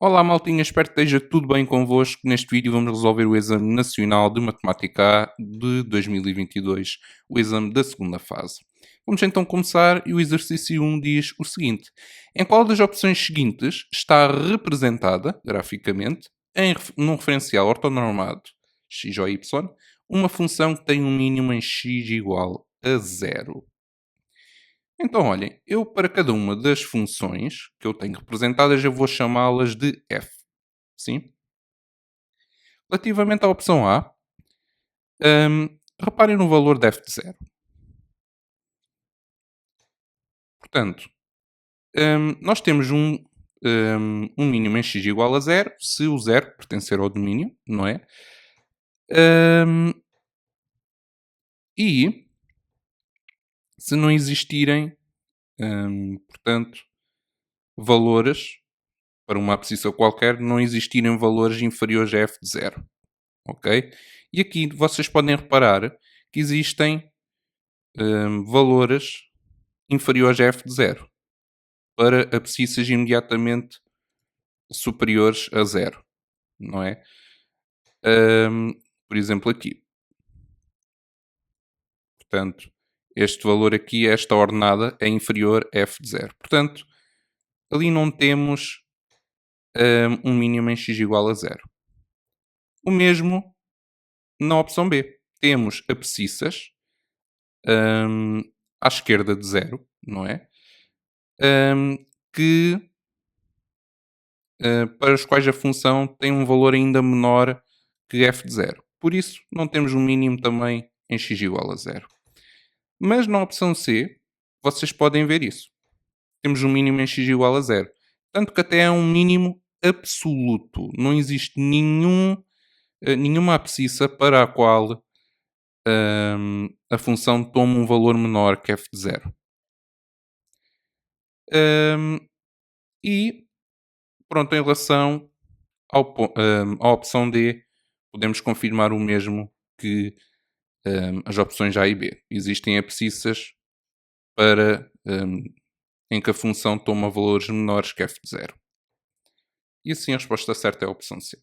Olá, maltinha, espero que esteja tudo bem convosco. Neste vídeo vamos resolver o Exame Nacional de Matemática A de 2022, o exame da segunda fase. Vamos então começar e o exercício 1 diz o seguinte: em qual das opções seguintes está representada, graficamente, num referencial ortonormado x ou y, uma função que tem um mínimo em x igual a zero? Então, olhem, eu para cada uma das funções que eu tenho representadas, eu vou chamá-las de f. Sim? Relativamente à opção A, reparem no valor de f de zero. Portanto, nós temos um mínimo em x igual a zero, se o zero pertencer ao domínio, não é? Hum, e se não existirem, portanto, valores, para uma abscissa qualquer, não existirem valores inferiores a f de zero. Ok? E aqui vocês podem reparar que existem valores inferiores a f de zero para abscissas imediatamente superiores a zero, não é? Ahm, por exemplo, aqui. Portanto, este valor aqui, esta ordenada, é inferior a f de zero. Portanto, ali não temos um mínimo em x igual a zero. O mesmo na opção B. Temos abscissas um, à esquerda de zero, não é? Que para os quais a função tem um valor ainda menor que f de zero. Por isso, não temos um mínimo também em x igual a zero. Mas na opção C, vocês podem ver isso. Temos um mínimo em x igual a zero. Tanto que até é um mínimo absoluto. Não existe nenhuma abscissa para a qual a função toma um valor menor que f de zero. E pronto, em relação à opção D, podemos confirmar o mesmo que as opções A e B. Existem abscissas para em que a função toma valores menores que f de zero. E assim a resposta certa é a opção C.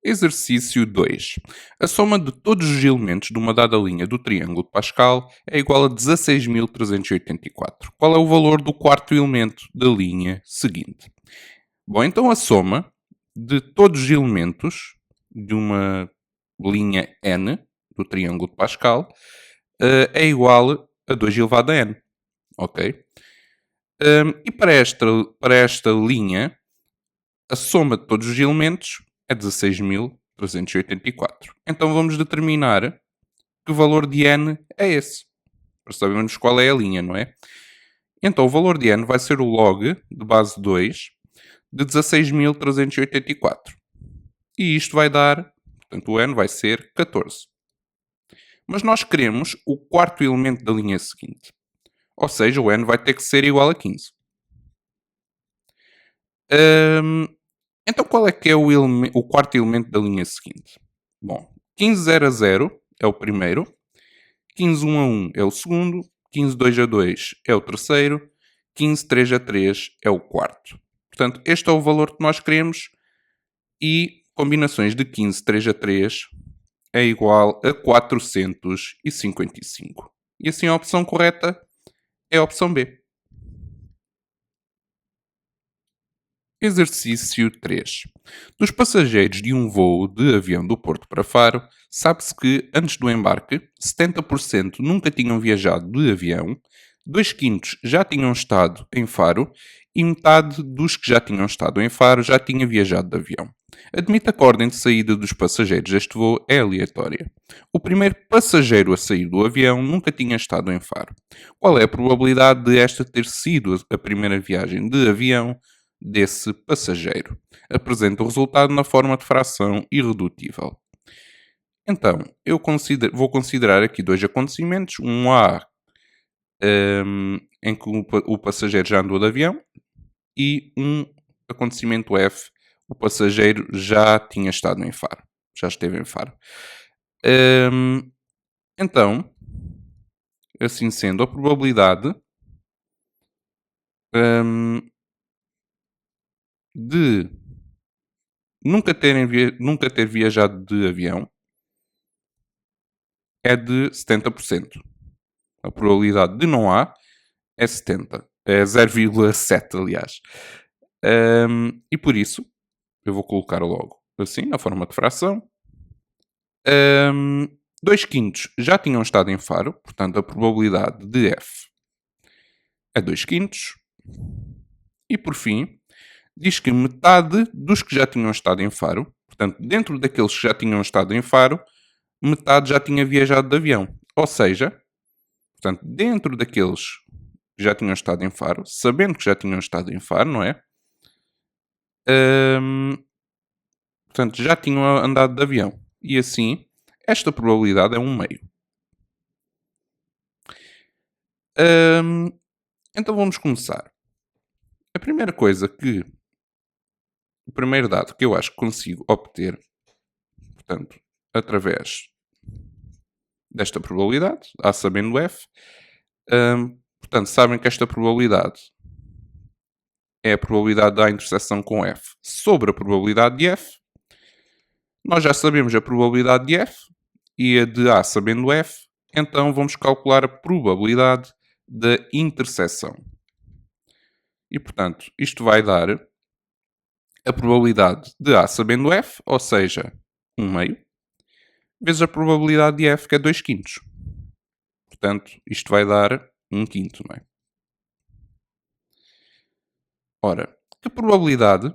Exercício 2. A soma de todos os elementos de uma dada linha do triângulo de Pascal é igual a 16.384. Qual é o valor do quarto elemento da linha seguinte? Bom, então a soma de todos os elementos de uma linha n do triângulo de Pascal é igual a 2 elevado a n. Ok? E para esta linha, a soma de todos os elementos é 16.384. Então vamos determinar que valor de n é esse. Para sabermos qual é a linha, não é? Então o valor de n vai ser o log de base 2 de 16.384. E isto vai dar, portanto o n vai ser 14. Mas nós queremos o quarto elemento da linha seguinte. Ou seja, o n vai ter que ser igual a 15. Então qual é que é o quarto elemento da linha seguinte? Bom, 15 0 a 0 é o primeiro, 15 1 a 1 é o segundo, 15 2 a 2 é o terceiro, 15 3 a 3 é o quarto. Portanto, este é o valor que nós queremos e combinações de 15 3 a 3 é igual a 455. E assim a opção correta é a opção B. Exercício 3. Dos passageiros de um voo de avião do Porto para Faro, sabe-se que, antes do embarque, 70% nunca tinham viajado de avião, 2 quintos já tinham estado em Faro e metade dos que já tinham estado em Faro já tinha viajado de avião. Admita que a ordem de saída dos passageiros deste voo é aleatória. O primeiro passageiro a sair do avião nunca tinha estado em Faro. Qual é a probabilidade de esta ter sido a primeira viagem de avião desse passageiro? Apresenta o resultado na forma de fração irredutível. Então, vou considerar aqui dois acontecimentos. Um A, em que o passageiro já andou de avião, e um acontecimento F, o passageiro já tinha estado em Faro. Já esteve em Faro. Então, assim sendo, a probabilidade de nunca ter viajado de avião é de 70%. A probabilidade de não há é 70. É 0,7, aliás. E por isso, eu vou colocar logo assim, na forma de fração. 2 quintos já tinham estado em Faro, portanto a probabilidade de F é 2 quintos. E por fim, diz que metade dos que já tinham estado em Faro, portanto, dentro daqueles que já tinham estado em Faro, metade já tinha viajado de avião. Ou seja, portanto, dentro daqueles que já tinham estado em Faro, sabendo que já tinham estado em Faro, não é? Portanto, já tinham andado de avião. E assim, esta probabilidade é 1/2. Então vamos começar. A primeira coisa que... O primeiro dado que eu acho que consigo obter, portanto, através desta probabilidade, A sabendo F, portanto, sabem que esta probabilidade é a probabilidade da interseção com F sobre a probabilidade de F. Nós já sabemos a probabilidade de F e a de A sabendo F, então vamos calcular a probabilidade da interseção. E, portanto, isto vai dar a probabilidade de A sabendo F, ou seja, 1/2, vezes a probabilidade de F, que é 2 quintos. Portanto, isto vai dar 1 quinto, não é? Ora, que probabilidade,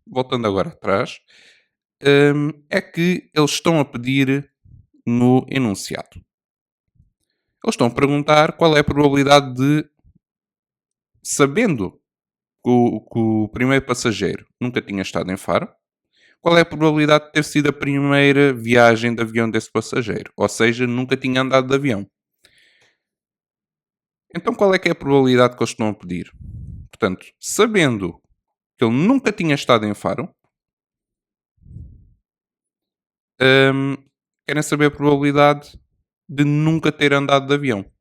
voltando agora atrás, é que eles estão a pedir no enunciado? Eles estão a perguntar qual é a probabilidade de, sabendo que o primeiro passageiro nunca tinha estado em Faro, qual é a probabilidade de ter sido a primeira viagem de avião desse passageiro? Ou seja, nunca tinha andado de avião. Então qual é que é a probabilidade que eles estão a pedir? Portanto, sabendo que ele nunca tinha estado em Faro, querem saber a probabilidade de nunca ter andado de avião.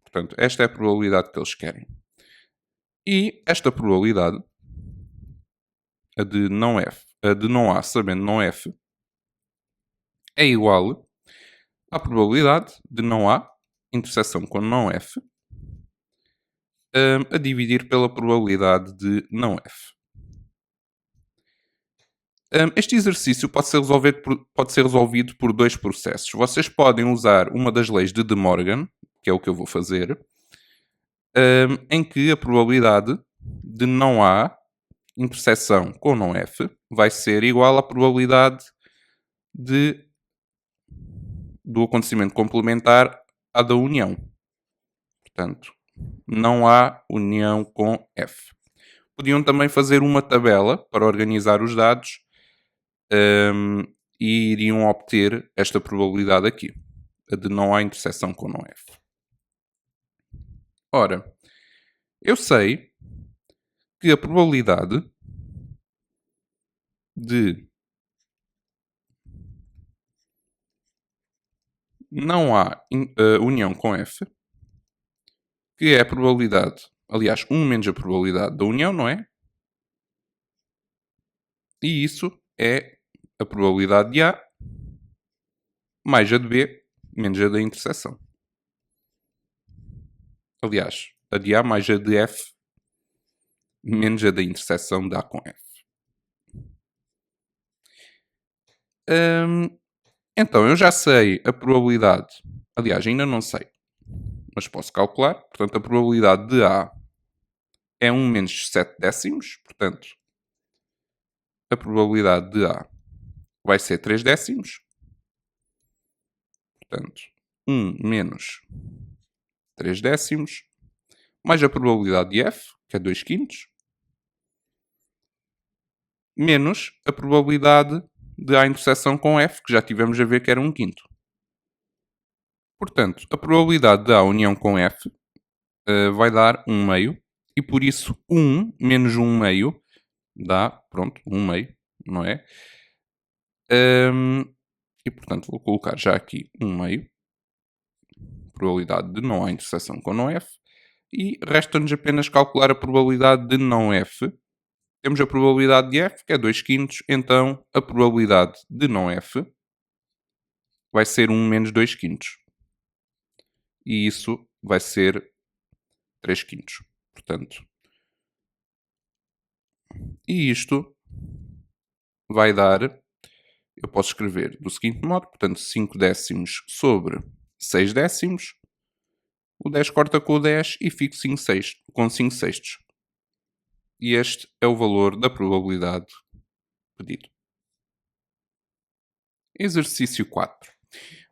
Portanto, esta é a probabilidade que eles querem. E esta probabilidade, a de não F, a de não A sabendo não F, é igual à probabilidade de não A, interseção com não F, a dividir pela probabilidade de não F. Este exercício pode ser resolvido por dois processos. Vocês podem usar uma das leis de De Morgan, que é o que eu vou fazer, em que a probabilidade de não A interseção com não F vai ser igual à probabilidade do acontecimento complementar à da união. Portanto, não há união com F. Podiam também fazer uma tabela para organizar os dados e iriam obter esta probabilidade aqui, a de não há interseção com não F. Ora, eu sei que a probabilidade de não há união com F, que é a probabilidade, aliás, 1 menos a probabilidade da união, não é? E isso é a probabilidade de A mais a de B menos a da interseção. Aliás, a de A mais a de F menos a da interseção de A com F. Então, eu já sei a probabilidade. Aliás, ainda não sei. Mas posso calcular. Portanto, a probabilidade de A é 1 menos 7 décimos. Portanto, a probabilidade de A vai ser 3 décimos. Portanto, 1 menos 3 décimos. Mais a probabilidade de F, que é 2 quintos. Menos a probabilidade de A interseção com F, que já tivemos a ver que era 1 quinto. Portanto, a probabilidade de A união com F vai dar 1 meio. E por isso 1 menos 1 meio dá, pronto, 1 meio, não é? E portanto vou colocar já aqui 1 meio. Probabilidade de não há interseção com não F. E resta-nos apenas calcular a probabilidade de não F. Temos a probabilidade de F, que é 2 quintos, então a probabilidade de não F vai ser 1 menos 2 quintos. E isso vai ser 3 quintos. Portanto, e isto vai dar, eu posso escrever do seguinte modo, portanto, 5 décimos sobre 6 décimos, o 10 corta com o 10 e fico com 5 sextos. E este é o valor da probabilidade pedido. Exercício 4.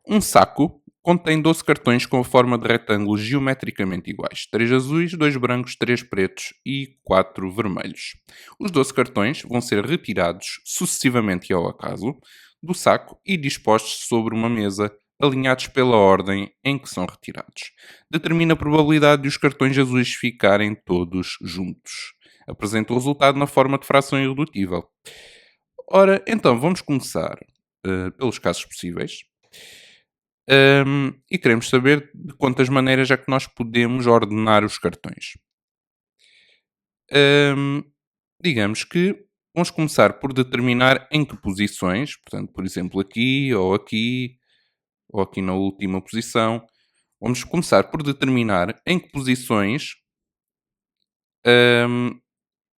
Um saco contém 12 cartões com a forma de retângulos geometricamente iguais. 3 azuis, 2 brancos, 3 pretos e 4 vermelhos. Os 12 cartões vão ser retirados sucessivamente e ao acaso do saco e dispostos sobre uma mesa, alinhados pela ordem em que são retirados. Determina a probabilidade de os cartões azuis ficarem todos juntos. Apresenta o resultado na forma de fração irredutível. Ora, então, vamos começar pelos casos possíveis. E queremos saber de quantas maneiras é que nós podemos ordenar os cartões. Digamos que vamos começar por determinar em que posições, portanto, por exemplo, aqui, ou aqui na última posição. Vamos começar por determinar em que posições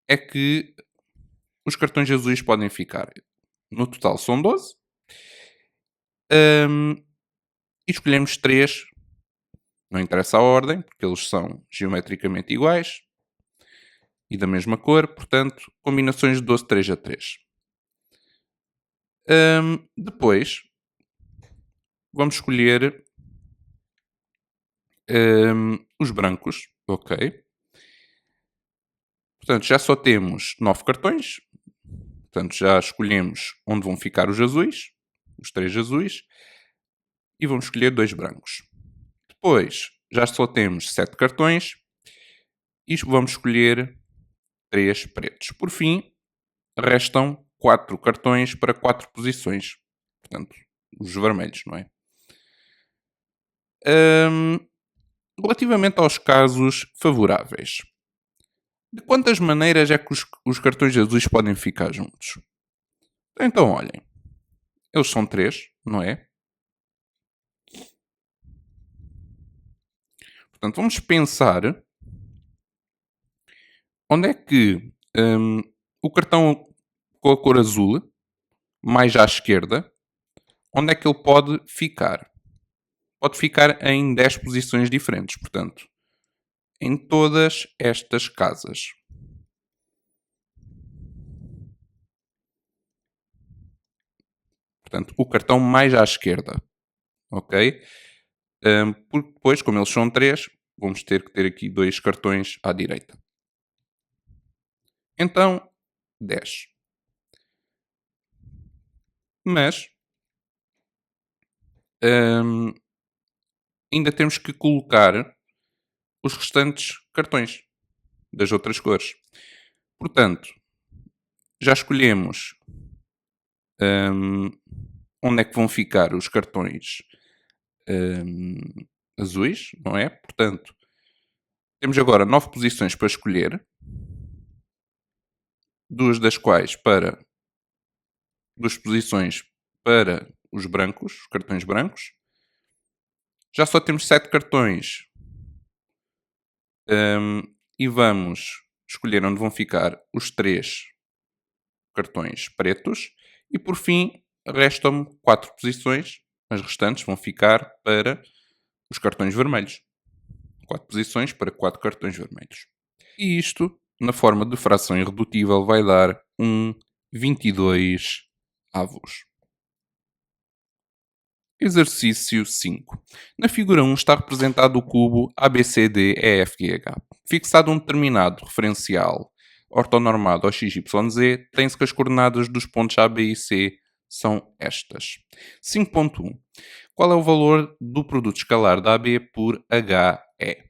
é que os cartões azuis podem ficar. No total são 12. E escolhemos 3, não interessa a ordem, porque eles são geometricamente iguais e da mesma cor, portanto, combinações de 12, 3 a 3. Depois, vamos escolher os brancos, ok? Portanto, já só temos 9 cartões, portanto, já escolhemos onde vão ficar os azuis, os 3 azuis, e vamos escolher 2 brancos. Depois, já só temos 7 cartões, e vamos escolher 3 pretos. Por fim, restam 4 cartões para 4 posições. Portanto, os vermelhos, não é? Relativamente aos casos favoráveis, de quantas maneiras é que os cartões azuis podem ficar juntos? Então, olhem, eles são 3, não é? Portanto, vamos pensar onde é que o cartão com a cor azul, mais à esquerda, onde é que ele pode ficar? Pode ficar em 10 posições diferentes, portanto, em todas estas casas. Portanto, o cartão mais à esquerda, ok? Porque depois, como eles são 3, vamos ter que ter aqui 2 cartões à direita. Então, 10. Mas ainda temos que colocar os restantes cartões das outras cores. Portanto, já escolhemos onde é que vão ficar os cartões azuis, não é? Portanto, temos agora 9 posições para escolher, duas posições para os brancos, os cartões brancos. Já só temos 7 cartões e vamos escolher onde vão ficar os 3 cartões pretos. E por fim, restam-me 4 posições, as restantes vão ficar para os cartões vermelhos. 4 posições para 4 cartões vermelhos. E isto, na forma de fração irredutível, vai dar 22 avos. Exercício 5. Na figura 1 está representado o cubo ABCDEFGH. Fixado um determinado referencial ortonormado ao XYZ, tem-se que as coordenadas dos pontos A, B e C são estas. 5.1. Qual é o valor do produto escalar da AB por HE?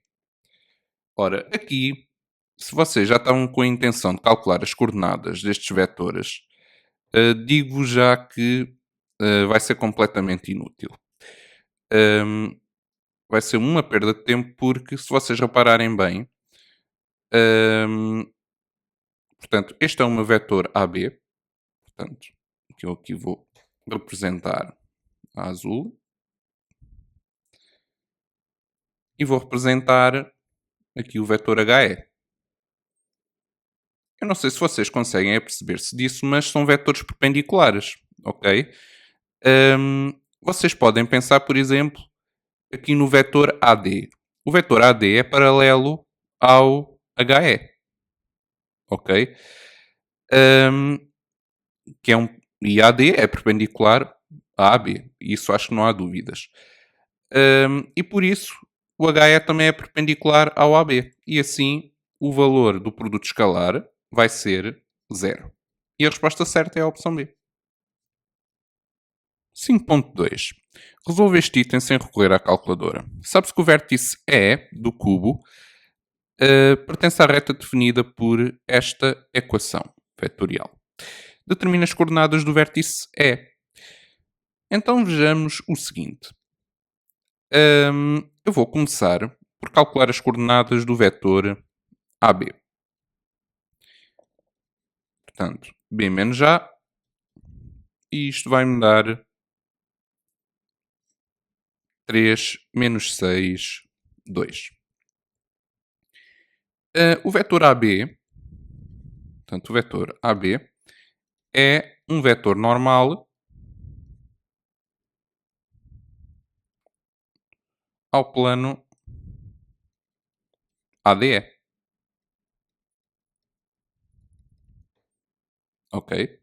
Ora, aqui, se vocês já estão com a intenção de calcular as coordenadas destes vetores, digo já que vai ser completamente inútil. vai ser uma perda de tempo, porque se vocês repararem bem, portanto, este é o meu vetor AB, portanto, que eu aqui vou representar a azul, e vou representar aqui o vetor HE. Eu não sei se vocês conseguem perceber-se disso, mas são vetores perpendiculares, ok? Vocês podem pensar, por exemplo, aqui no vetor AD. O vetor AD é paralelo ao HE, ok? Que é e AD é perpendicular a AB. Isso acho que não há dúvidas. E por isso o HE também é perpendicular ao AB. E assim o valor do produto escalar vai ser zero. E a resposta certa é a opção B. 5.2. Resolve este item sem recorrer à calculadora. Sabe-se que o vértice E do cubo pertence à reta definida por esta equação vetorial. Determina as coordenadas do vértice E. Então vejamos o seguinte. Eu vou começar por calcular as coordenadas do vetor AB. Portanto, B menos A. E isto vai-me dar 3 menos 6, 2. O vetor AB, portanto, o vetor AB é um vetor normal ao plano ADE. Ok?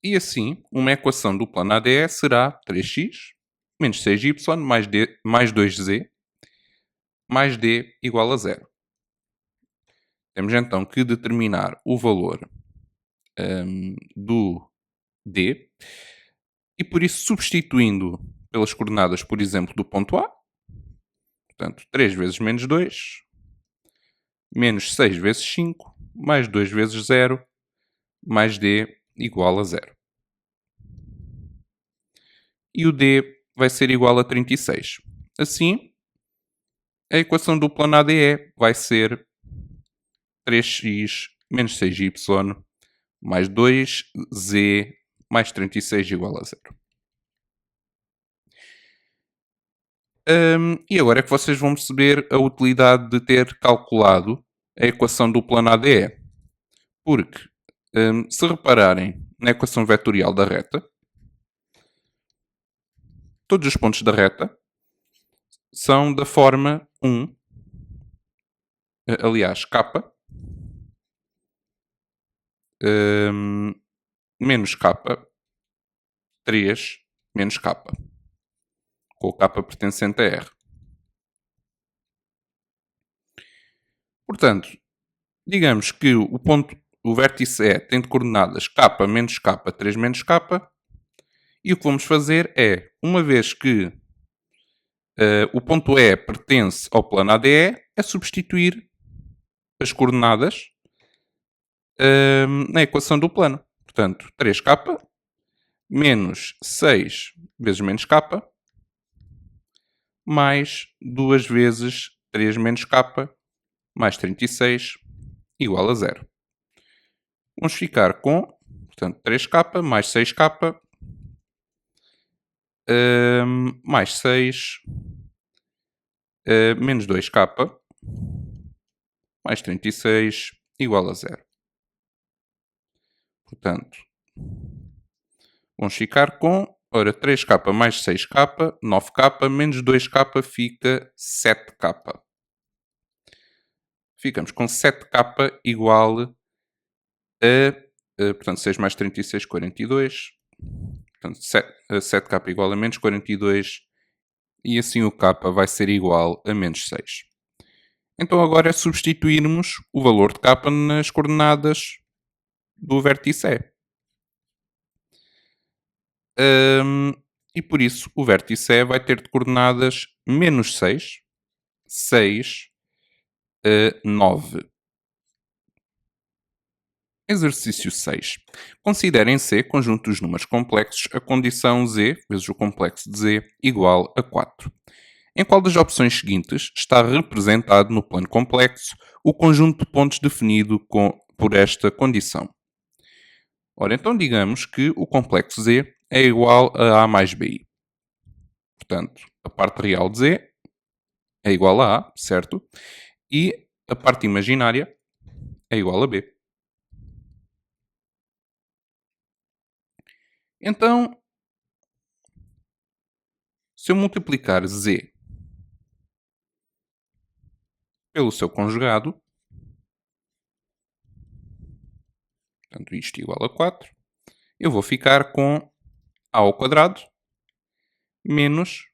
E assim, uma equação do plano ADE será 3x menos 6y mais 2z mais d igual a 0. Temos então que determinar o valor do d, e por isso substituindo pelas coordenadas, por exemplo, do ponto A, portanto 3 vezes menos 2, menos 6 vezes 5, mais 2 vezes 0, mais d igual a 0. E o d vai ser igual a 36. Assim, a equação do plano ADE vai ser 3x menos 6y mais 2z mais 36 igual a 0. E agora é que vocês vão perceber a utilidade de ter calculado a equação do plano ADE. Porque, se repararem na equação vetorial da reta, todos os pontos da reta são da forma 1, aliás, k, menos k, 3 menos k, com o k pertencente a R. Portanto, digamos que o vértice E tem de coordenadas k menos k, 3 menos k, e o que vamos fazer é, uma vez que o ponto E pertence ao plano ADE, é substituir as coordenadas na equação do plano. Portanto, 3k menos 6 vezes menos k mais 2 vezes 3 menos k mais 36 igual a 0. Vamos ficar com, portanto, 3k mais 6k mais 6 menos 2k mais 36 igual a 0. Portanto, vamos ficar com, ora, 3k mais 6k, 9k, menos 2k fica 7k. Ficamos com 7k igual a, portanto, 6 mais 36, 42. Portanto, 7k igual a menos 42. E assim o k vai ser igual a menos 6. Então agora é substituirmos o valor de k nas coordenadas do vértice E. E por isso o vértice E vai ter de coordenadas menos 6, 6, 9. Exercício 6. Considere em C, conjunto dos números complexos, a condição Z vezes o complexo de Z igual a 4. Em qual das opções seguintes está representado no plano complexo o conjunto de pontos definido por esta condição? Ora, então digamos que o complexo Z é igual a A mais BI. Portanto, a parte real de Z é igual a A, certo? E a parte imaginária é igual a B. Então, se eu multiplicar Z pelo seu conjugado, portanto isto igual a 4, eu vou ficar com A ao quadrado menos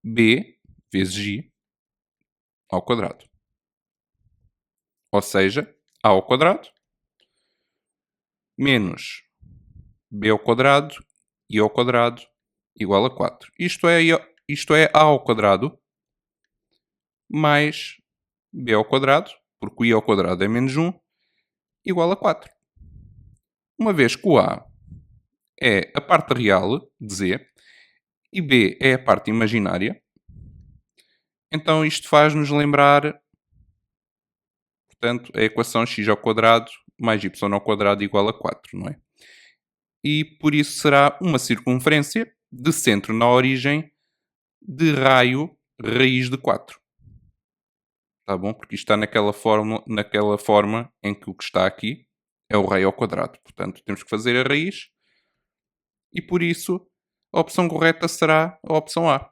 B vezes I ao quadrado. Ou seja, A ao quadrado menos B ao quadrado I ao quadrado igual a 4. Isto é A ao quadrado mais B ao quadrado, porque o I ao quadrado é menos 1, igual a 4. Uma vez que o A é a parte real de Z e B é a parte imaginária, então isto faz-nos lembrar, portanto, a equação x ao quadrado mais y ao quadrado igual a 4, não é? E por isso será uma circunferência de centro na origem de raio raiz de 4. Tá bom? Porque isto está naquela forma em que o que está aqui é o raio ao quadrado. Portanto, temos que fazer a raiz e por isso a opção correta será a opção A.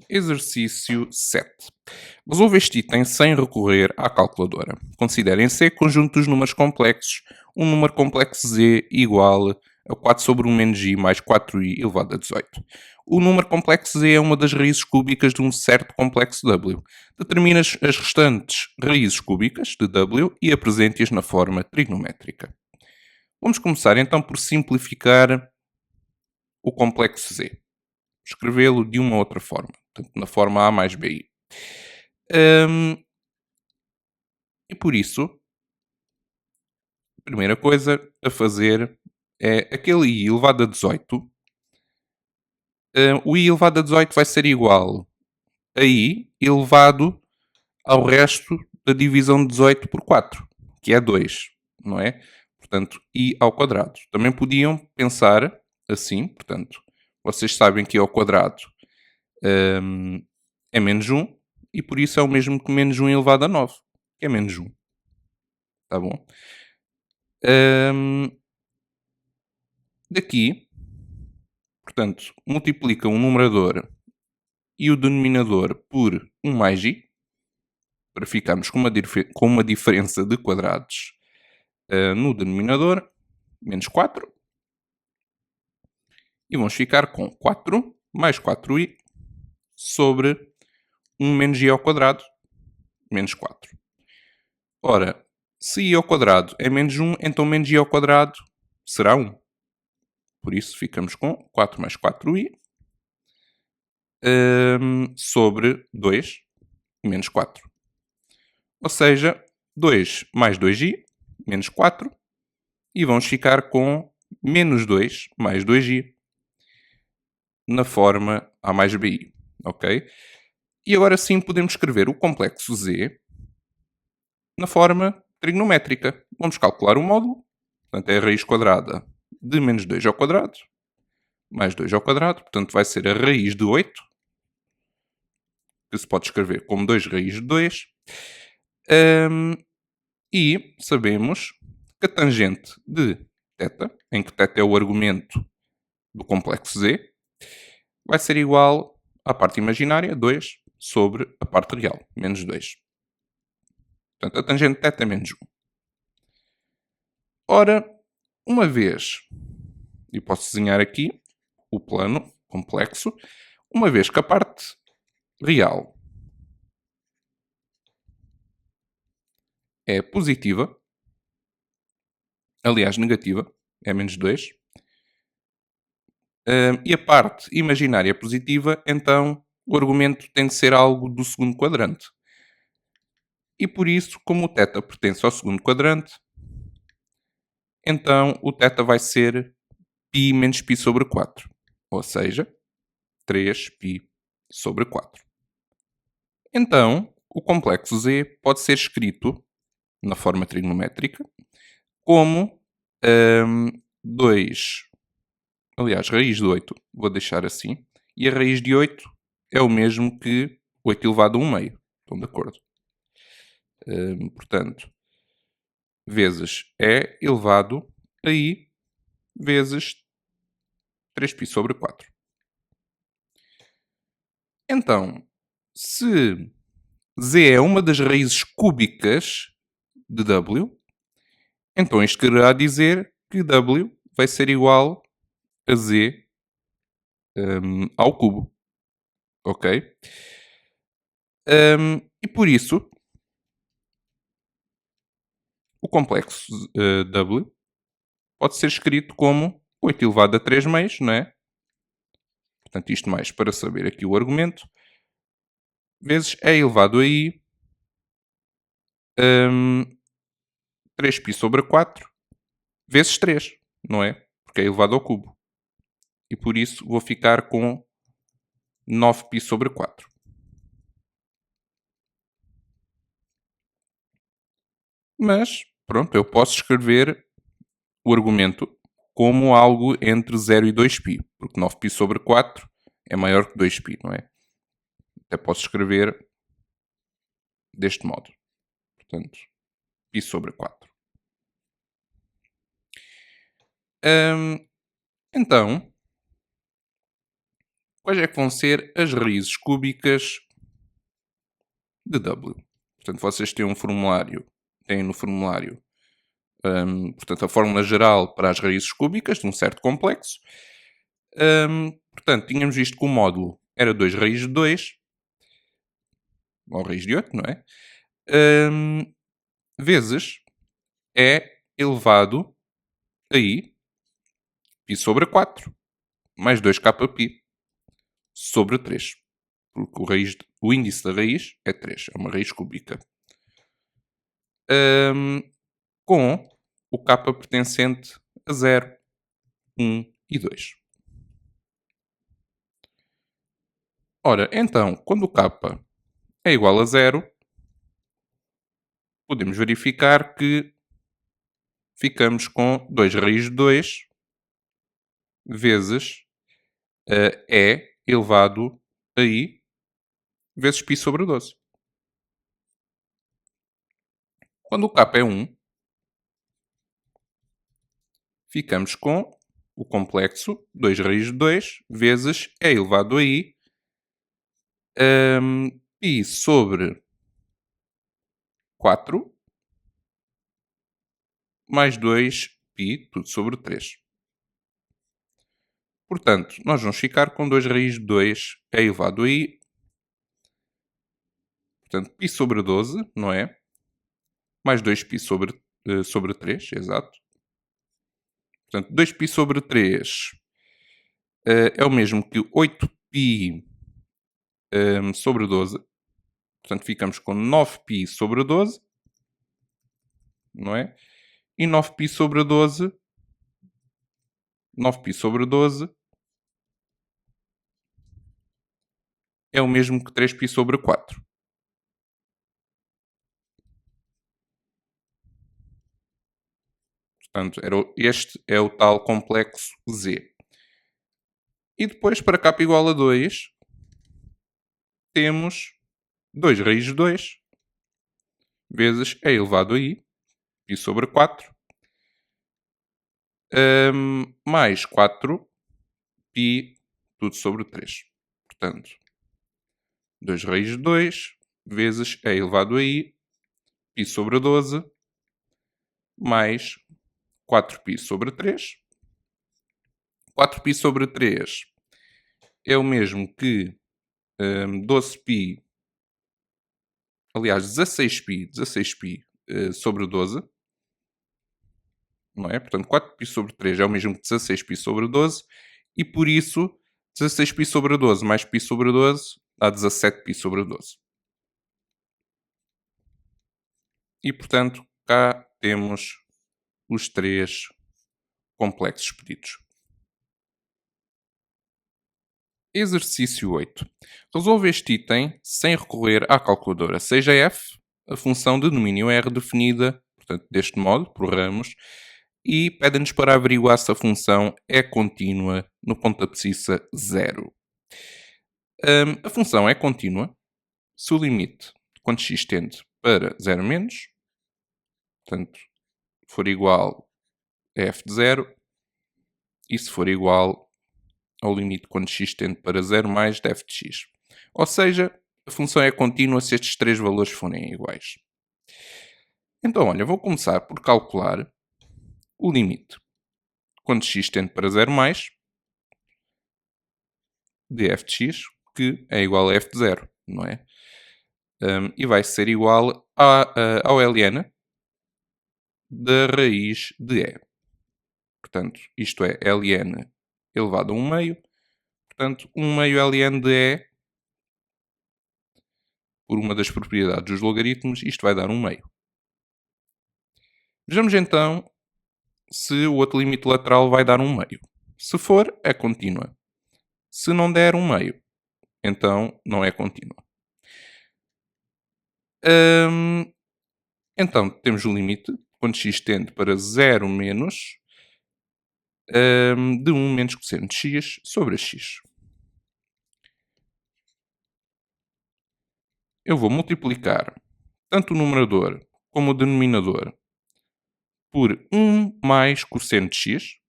Exercício 7. Resolva este item sem recorrer à calculadora. Considere em C, conjunto dos números complexos, um número complexo Z igual a 4 sobre 1 menos I mais 4I elevado a 18. O número complexo Z é uma das raízes cúbicas de um certo complexo W. Determina as restantes raízes cúbicas de W e apresente-as na forma trigonométrica. Vamos começar então por simplificar o complexo Z. Escrevê-lo de uma outra forma, portanto, na forma A mais BI. E por isso, a primeira coisa a fazer é aquele I elevado a 18. O I elevado a 18 vai ser igual a I elevado ao resto da divisão de 18 por 4, que é 2, não é? Portanto, I ao quadrado. Também podiam pensar assim, portanto, vocês sabem que I ao quadrado é menos 1 e por isso é o mesmo que menos 1 elevado a 9, que é menos 1. Tá bom? Daqui, portanto, multiplica o numerador e o denominador por 1 mais i, para ficarmos com uma diferença de quadrados no denominador, menos 4. E vamos ficar com 4 mais 4i sobre 1 menos i ao quadrado, menos 4. Ora, se i ao quadrado é menos 1, então menos i ao quadrado será 1. Por isso ficamos com 4 mais 4i sobre 2 menos 4. Ou seja, 2 mais 2i menos 4 e vamos ficar com menos 2 mais 2i na forma A mais BI. Ok? E agora sim podemos escrever o complexo Z na forma trigonométrica. Vamos calcular o módulo. Portanto, é a raiz quadrada de menos 2 ao quadrado mais 2 ao quadrado. Portanto, vai ser a raiz de 8, que se pode escrever como 2 raiz de 2. E sabemos que a tangente de θ, em que θ é o argumento do complexo Z, vai ser igual à parte imaginária, 2, sobre a parte real, menos 2. Portanto, a tangente de θ é menos 1. Ora, uma vez, e posso desenhar aqui o plano complexo, uma vez que a parte real é positiva, aliás, negativa, é menos 2, e a parte imaginária é positiva, então o argumento tem de ser algo do segundo quadrante. E por isso, como o θ pertence ao segundo quadrante, então o θ vai ser π menos π sobre 4. Ou seja, 3π sobre 4. Então, o complexo Z pode ser escrito, na forma trigonométrica, como 2... Aliás, raiz de 8, vou deixar assim. E a raiz de 8 é o mesmo que 8 elevado a 1 meio. Estão de acordo? Portanto, vezes E elevado a I vezes 3π sobre 4. Então, se Z é uma das raízes cúbicas de W, então isto quererá dizer que W vai ser igual a Z ao cubo. Ok? E por isso, o complexo W pode ser escrito como 8 elevado a 3 meios, não é? Portanto, isto mais para saber aqui o argumento, vezes E elevado a I 3π sobre 4 vezes 3, não é? Porque é elevado ao cubo. E por isso vou ficar com 9π sobre 4. Mas, pronto, eu posso escrever o argumento como algo entre 0 e 2π, porque 9π sobre 4 é maior que 2π, não é? Até posso escrever deste modo. Portanto, π sobre 4. Então, quais é que vão ser as raízes cúbicas de W? Portanto, vocês têm no formulário, portanto, a fórmula geral para as raízes cúbicas de um certo complexo. Portanto, tínhamos visto que o módulo era 2 raiz de 2, ou raiz de 8, não é? Vezes E elevado a I, π sobre 4, mais 2kπ sobre 3. Porque o índice da raiz é 3, é uma raiz cúbica. Com o k pertencente a 0, 1 e 2. Ora, então, quando o k é igual a 0, podemos verificar que ficamos com 2 raiz de 2 vezes E elevado a I vezes π sobre 12. Quando o k é 1, ficamos com o complexo 2 raiz de 2 vezes E elevado a I π sobre 4 mais 2π, tudo sobre 3. Portanto, nós vamos ficar com 2 raiz de 2 E elevado a I, portanto, π sobre 12, não é? Mais 2π sobre 3, exato. Portanto, 2π sobre 3 é o mesmo que 8π sobre 12. Portanto, ficamos com 9π sobre 12, não é? E 9π sobre 12, 9π sobre 12 é o mesmo que 3π sobre 4. Portanto, este é o tal complexo Z. E depois, para k igual a 2, temos 2 raiz de 2 vezes E elevado a I, π sobre 4, mais 4π, tudo sobre 3. Portanto, 2 raiz de 2 vezes E elevado a I, π sobre 12, mais 4π sobre 3. 4π sobre 3 é o mesmo que 12π, aliás, 16π sobre 12, não é? Portanto, 4π sobre 3 é o mesmo que 16π sobre 12, e por isso 16π sobre 12 mais π sobre 12 dá 17π sobre 12. E, portanto, cá temos os três complexos pedidos. Exercício 8. Resolve este item sem recorrer à calculadora. Seja f a função de domínio R definida, portanto, deste modo, por ramos, e pede-nos para averiguar se a função é contínua no ponto da abscissa 0. A função é contínua se o limite, quando x tende para 0 menos, portanto, for igual a f de 0, e se for igual ao limite quando x tende para 0 mais de f de x. Ou seja, a função é contínua se estes três valores forem iguais. Então, olha, vou começar por calcular o limite quando x tende para 0 mais de f de x, que é igual a f de 0, não é? E vai ser igual ao ln da raiz de e. Portanto, isto é ln elevado a 1 meio. Portanto, 1 meio ln de e, por uma das propriedades dos logaritmos, isto vai dar 1 meio. Vejamos então se o outro limite lateral vai dar 1 meio. Se for, é contínua. Se não der 1 meio, então não é contínua. Então, temos o limite, quando x tende para 0 menos, de 1 menos cosseno de x sobre x. Eu vou multiplicar tanto o numerador como o denominador por 1 mais cosseno de x.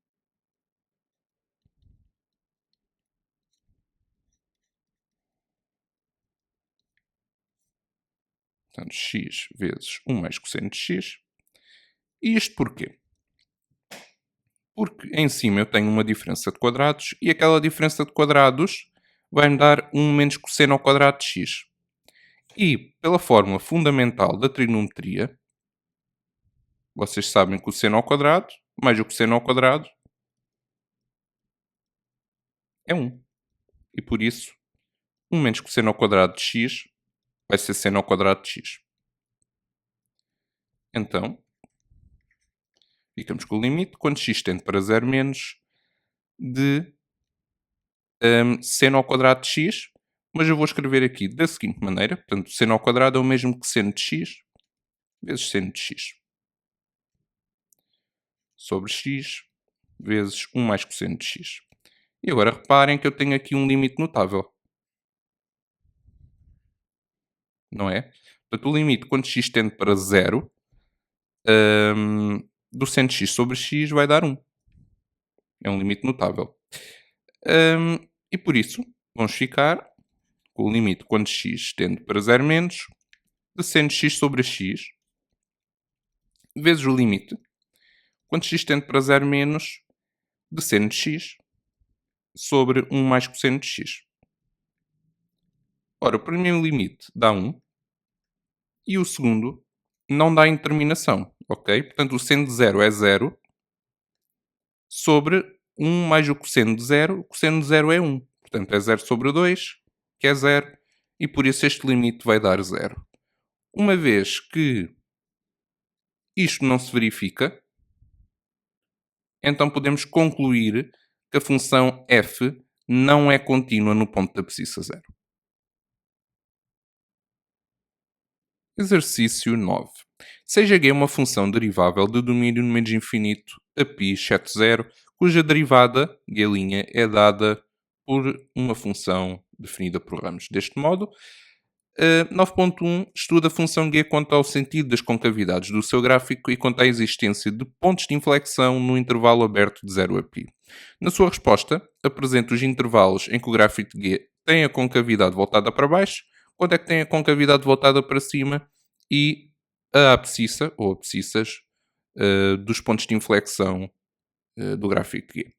Portanto, x vezes 1 mais cosseno de x. E isto porquê? Porque em cima eu tenho uma diferença de quadrados e aquela diferença de quadrados vai-me dar 1 menos cosseno ao quadrado de x. E, pela fórmula fundamental da trigonometria, vocês sabem que o seno ao quadrado mais o cosseno ao quadrado é 1. E por isso, 1 menos cosseno ao quadrado de x vai ser seno ao quadrado de x. Então, ficamos com o limite, quando x tende para 0 menos, de seno ao quadrado de x, mas eu vou escrever aqui da seguinte maneira, portanto, seno ao quadrado é o mesmo que seno de x vezes seno de x, sobre x vezes 1 mais cosseno de x. E agora reparem que eu tenho aqui um limite notável. Não é? Portanto, o limite quando x tende para 0, do seno de x sobre x vai dar 1. É um limite notável. E por isso, vamos ficar com o limite quando x tende para 0 menos, de seno de x sobre x, vezes o limite quando x tende para 0 menos, de seno de x sobre 1 mais cosseno de x. Ora, o primeiro limite dá 1 e o segundo não dá indeterminação, ok? Portanto, o seno de 0 é 0 sobre 1 mais o cosseno de 0. O cosseno de 0 é 1. Portanto, é 0 sobre 2, que é 0, e por isso este limite vai dar 0. Uma vez que isto não se verifica, então podemos concluir que a função f não é contínua no ponto da abscissa 0. Exercício 9. Seja g uma função derivável de domínio no menos infinito a π exceto 0, cuja derivada, g' é dada por uma função definida por ramos. Deste modo, 9.1 estuda a função g quanto ao sentido das concavidades do seu gráfico e quanto à existência de pontos de inflexão no intervalo aberto de 0 a π. Na sua resposta, apresenta os intervalos em que o gráfico de g tem a concavidade voltada para baixo, quando é que tem a concavidade voltada para cima e a abscissa, ou abscissas, dos pontos de inflexão do gráfico G.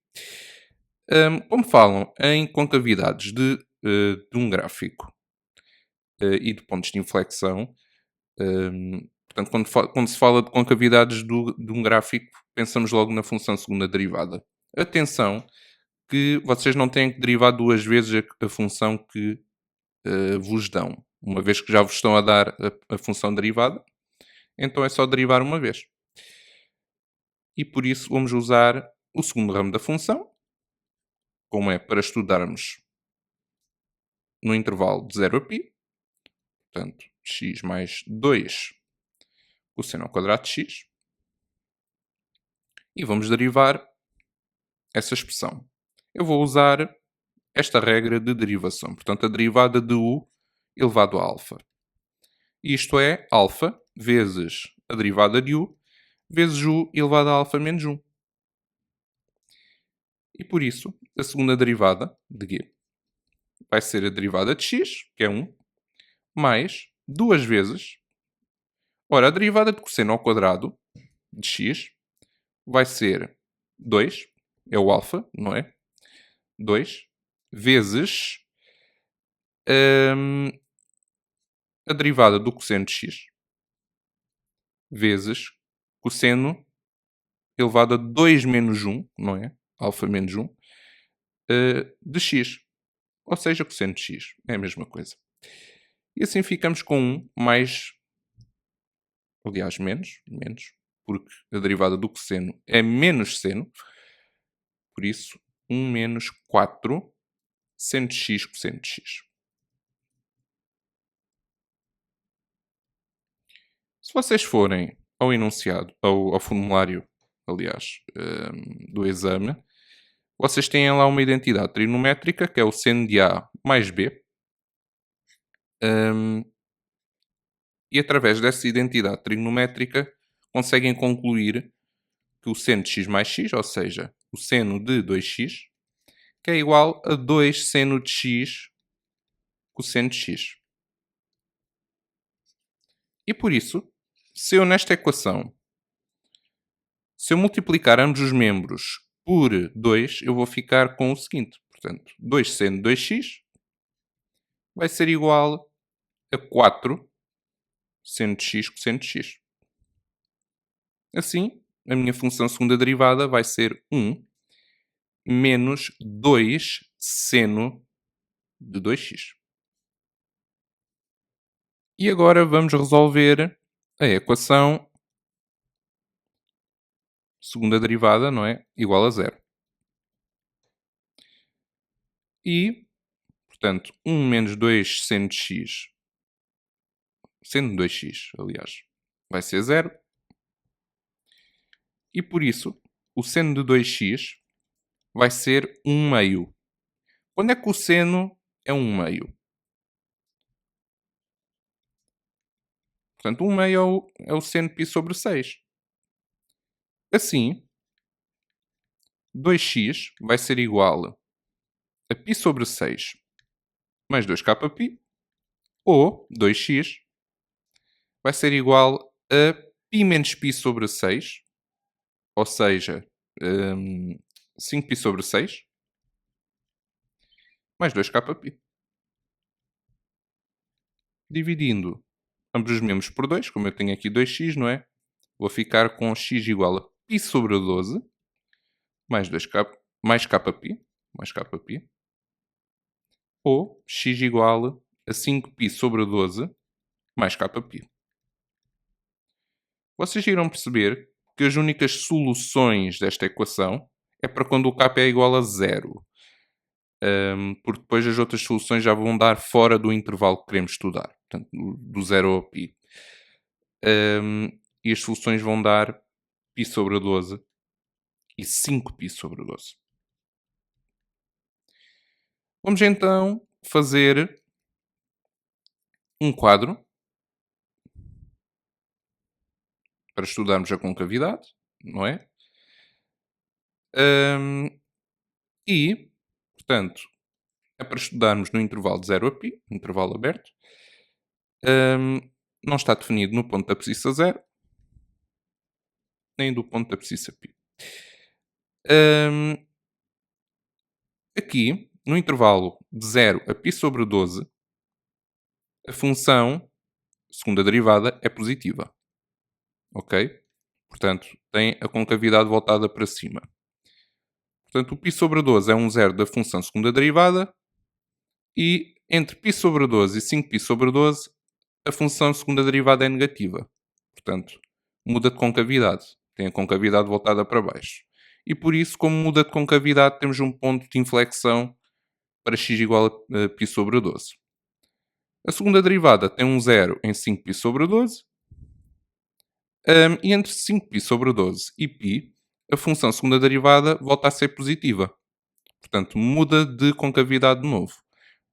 Como falam em concavidades de um gráfico e de pontos de inflexão, portanto, quando se fala de concavidades de um gráfico, pensamos logo na função segunda derivada. Atenção que vocês não têm que derivar duas vezes a função que vos dão. Uma vez que já vos estão a dar a função derivada, então é só derivar uma vez. E por isso vamos usar o segundo ramo da função, como é para estudarmos no intervalo de 0 a π, portanto, x mais 2 cosseno ao quadrado de x, e vamos derivar essa expressão. Eu vou usar esta regra de derivação, portanto, a derivada de u elevado a alfa. Isto é alfa vezes a derivada de u vezes u elevado a alfa menos 1. E por isso, a segunda derivada de g vai ser a derivada de x, que é 1, mais 2 vezes. Ora, a derivada de cosseno ao quadrado de x vai ser 2, é o alfa, não é? 2, vezes a derivada do cosseno de x, vezes cosseno elevado a 2 menos 1, não é? Alfa menos 1, de x. Ou seja, cosseno de x. É a mesma coisa. E assim ficamos com 1 mais... Aliás, menos, porque a derivada do cosseno é menos seno. Por isso, 1 menos 4 seno de x cosseno de x. Se vocês forem ao enunciado, ao formulário, aliás, do exame, vocês têm lá uma identidade trigonométrica, que é o seno de A mais B. E através dessa identidade trigonométrica, conseguem concluir que o seno de x mais x, ou seja, o seno de 2x, que é igual a 2 seno de x cosseno de x. E por isso, se eu nesta equação, se eu multiplicar ambos os membros por 2, eu vou ficar com o seguinte. Portanto, 2 seno de 2x vai ser igual a 4 seno de x cosseno de x. Assim, a minha função segunda derivada vai ser 1 menos 2 seno de 2x. E agora vamos resolver a equação segunda derivada, não é? Igual a 0. E, portanto, 1 menos 2 seno de x, seno de 2x, aliás, vai ser 0. E por isso, o seno de 2x vai ser 1 meio. Quando é que o seno é 1 meio? Portanto, 1 meio é o seno de π sobre 6. Assim, 2x vai ser igual a π sobre 6 mais 2kπ, ou 2x vai ser igual a π menos π sobre 6, ou seja, 5π sobre 6, mais 2kπ. Dividindo ambos os membros por 2, como eu tenho aqui 2x, não é? Vou ficar com x igual a π sobre 12, mais 2k, mais kπ, ou x igual a 5π sobre 12, mais kπ. Vocês irão perceber que as únicas soluções desta equação é para quando o k é igual a 0. Porque depois as outras soluções já vão dar fora do intervalo que queremos estudar. Portanto, do 0 ao π. E as soluções vão dar π sobre 12 e 5π sobre 12. Vamos então fazer um quadro para estudarmos a concavidade, não é? E, portanto, é para estudarmos no intervalo de 0 a π, intervalo aberto. Não está definido no ponto da abscissa 0, nem do ponto da abscissa π. Aqui, no intervalo de 0 a π sobre 12, a função, segunda derivada, é positiva. Ok? Portanto, tem a concavidade voltada para cima. Portanto, o π sobre 12 é um zero da função segunda derivada e Entre π sobre 12 e 5π sobre 12, a função segunda derivada é negativa. Portanto, muda de concavidade. Tem a concavidade voltada para baixo. E por isso, como muda de concavidade, temos um ponto de inflexão para x igual a π sobre 12. A segunda derivada tem um zero em 5π sobre 12. E entre 5π sobre 12 e π, a função segunda derivada volta a ser positiva. Portanto, muda de concavidade de novo.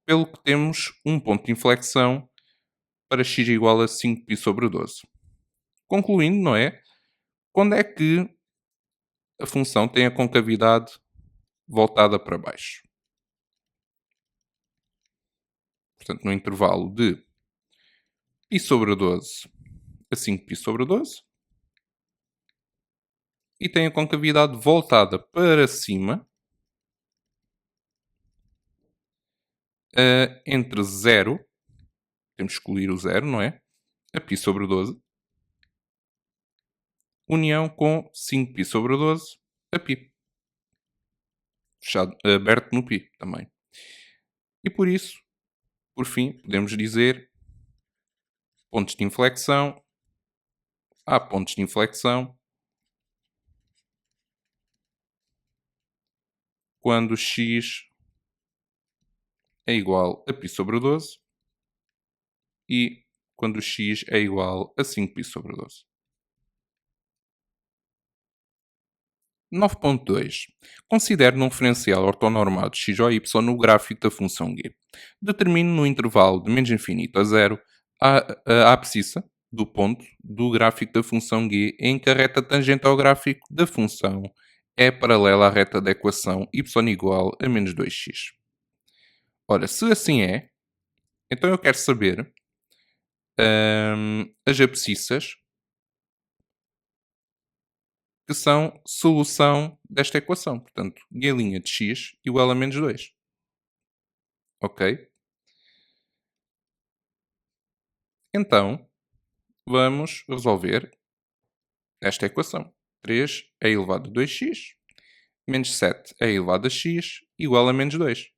Pelo que temos um ponto de inflexão para x igual a 5π sobre 12. Concluindo, não é? Quando é que a função tem a concavidade voltada para baixo? Portanto, no intervalo de π sobre 12 a 5π sobre 12. E tem a concavidade voltada para cima entre 0, temos que excluir o 0, não é? A π sobre 12, união com 5π sobre 12 a π. Fechado, aberto no π também. E por isso, por fim, podemos dizer pontos de inflexão. Há pontos de inflexão quando x é igual a π sobre 12 e quando x é igual a 5π sobre 12. 9.2. Considere num referencial ortonormado x ou y no gráfico da função g. Determine no intervalo de menos infinito a 0 a abscissa do ponto do gráfico da função g em que a reta tangente ao gráfico da função é paralela à reta da equação y igual a menos 2x. Ora, se assim é, então eu quero saber as abscissas que são solução desta equação. Portanto, g' de x igual a menos 2. Ok? Então, vamos resolver esta equação. 3 é elevado a 2x menos 7 é elevado a x igual a menos 2.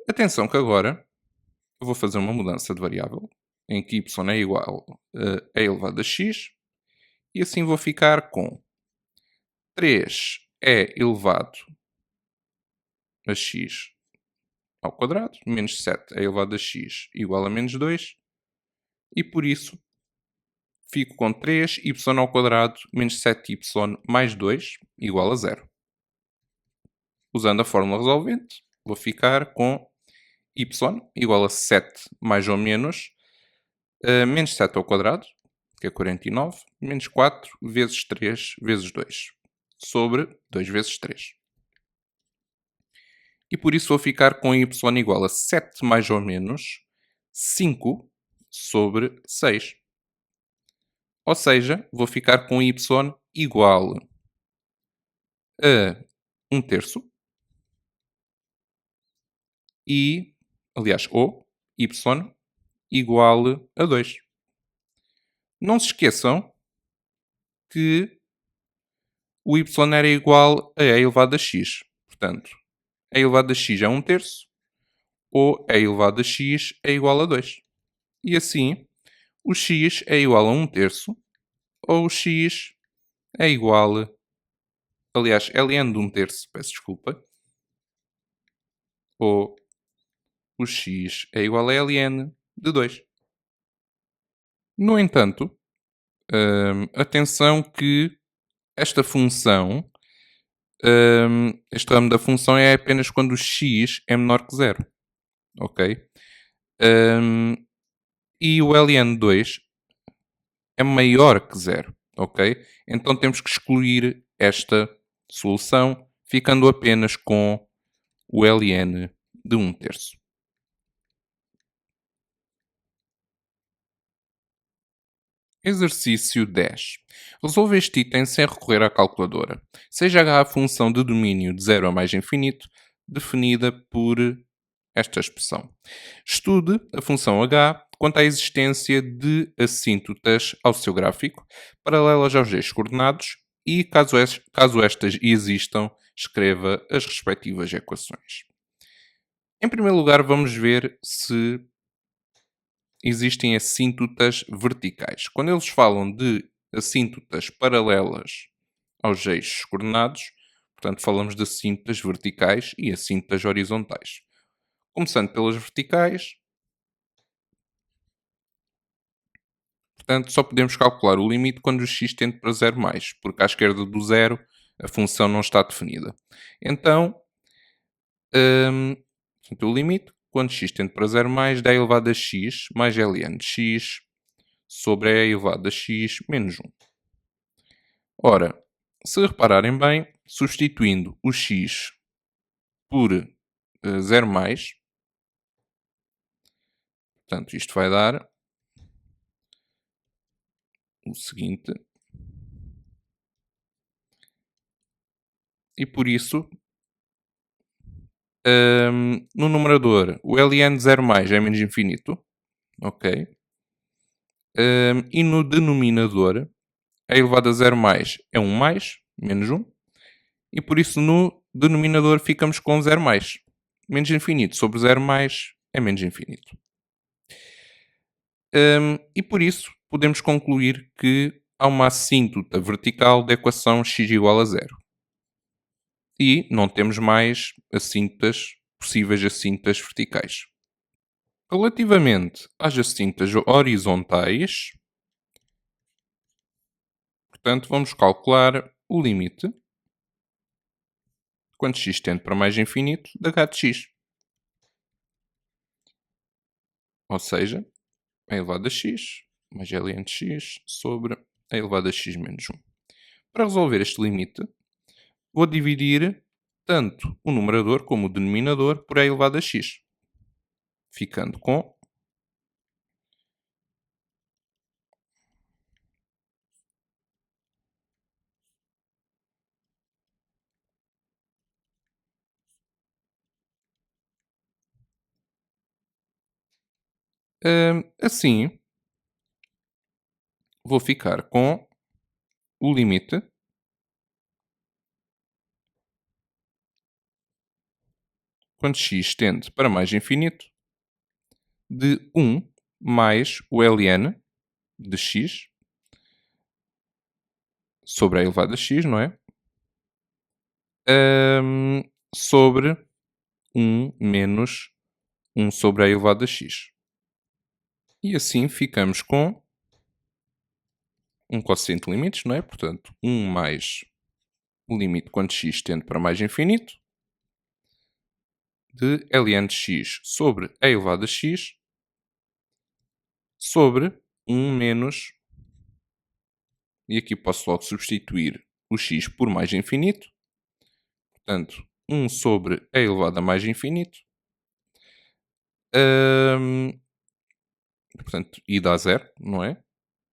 Atenção que agora eu vou fazer uma mudança de variável em que y é igual a elevado a x e assim vou ficar com 3 é elevado a x ao quadrado menos 7 é elevado a x igual a menos 2 e por isso fico com 3y ao quadrado menos 7y mais 2 igual a 0. Usando a fórmula resolvente, vou ficar com y igual a 7 mais ou menos menos 7 ao quadrado, que é 49, menos 4 vezes 3 vezes 2, sobre 2 vezes 3. E por isso vou ficar com y igual a 7 mais ou menos 5 sobre 6. Ou seja, vou ficar com y igual a 1/3 e, aliás, ou y igual a 2. Não se esqueçam que o y era igual a e elevado a x. Portanto, e elevado a x é 1/3 ou e elevado a x é igual a 2. E assim, o x é igual a 1/3 ou o x é igual a... Aliás, ln de 1/3, peço desculpa. Ou o x é igual a ln de 2. No entanto, atenção que esta função, este ramo da função é apenas quando o x é menor que 0. Ok? E o ln de 2 é maior que 0. Ok? Então temos que excluir esta solução, ficando apenas com o ln de 1/3. Exercício 10. Resolva este item sem recorrer à calculadora. Seja h a função de domínio de 0 a mais infinito, definida por esta expressão. Estude a função h quanto à existência de assíntotas ao seu gráfico, paralelas aos eixos coordenados, e, caso estas existam, escreva as respectivas equações. Em primeiro lugar, vamos ver se existem assíntotas verticais. Quando eles falam de assíntotas paralelas aos eixos coordenados, portanto, falamos de assíntotas verticais e assíntotas horizontais. Começando pelas verticais, portanto, só podemos calcular o limite quando o x tende para zero mais, porque à esquerda do zero a função não está definida. Então, portanto, o limite quando x tende para zero mais dá elevado a x mais ln de x sobre e elevado a x menos 1. Ora, se repararem bem, substituindo o x por 0 mais, portanto, isto vai dar o seguinte. E por isso, no numerador, o ln de 0 mais é menos infinito. Ok? E no denominador, a elevado a 0 mais é 1 mais, menos 1. E por isso no denominador ficamos com 0 mais. Menos infinito sobre 0 mais é menos infinito. E por isso podemos concluir que há uma assíntota vertical da equação x igual a 0. E não temos mais possíveis assíntotas verticais. Relativamente às assíntotas horizontais, portanto, vamos calcular o limite quando x tende para mais infinito de h de x. Ou seja, a elevado a x mais ln de x sobre a elevado a x menos 1. Para resolver este limite, vou dividir tanto o numerador como o denominador por a elevado a x, ficando com assim, vou ficar com o limite quando x tende para mais infinito de 1 mais o ln de x sobre a elevado a x, não é? Sobre 1 menos 1 sobre a elevado a x. E assim ficamos com um quociente de limites, não é? Portanto, 1 mais o limite quando x tende para mais infinito de ln de x sobre a elevado a x sobre 1 menos, e aqui posso logo substituir o x por mais infinito, portanto, 1 sobre a elevado a mais infinito, portanto, e dá zero, não é?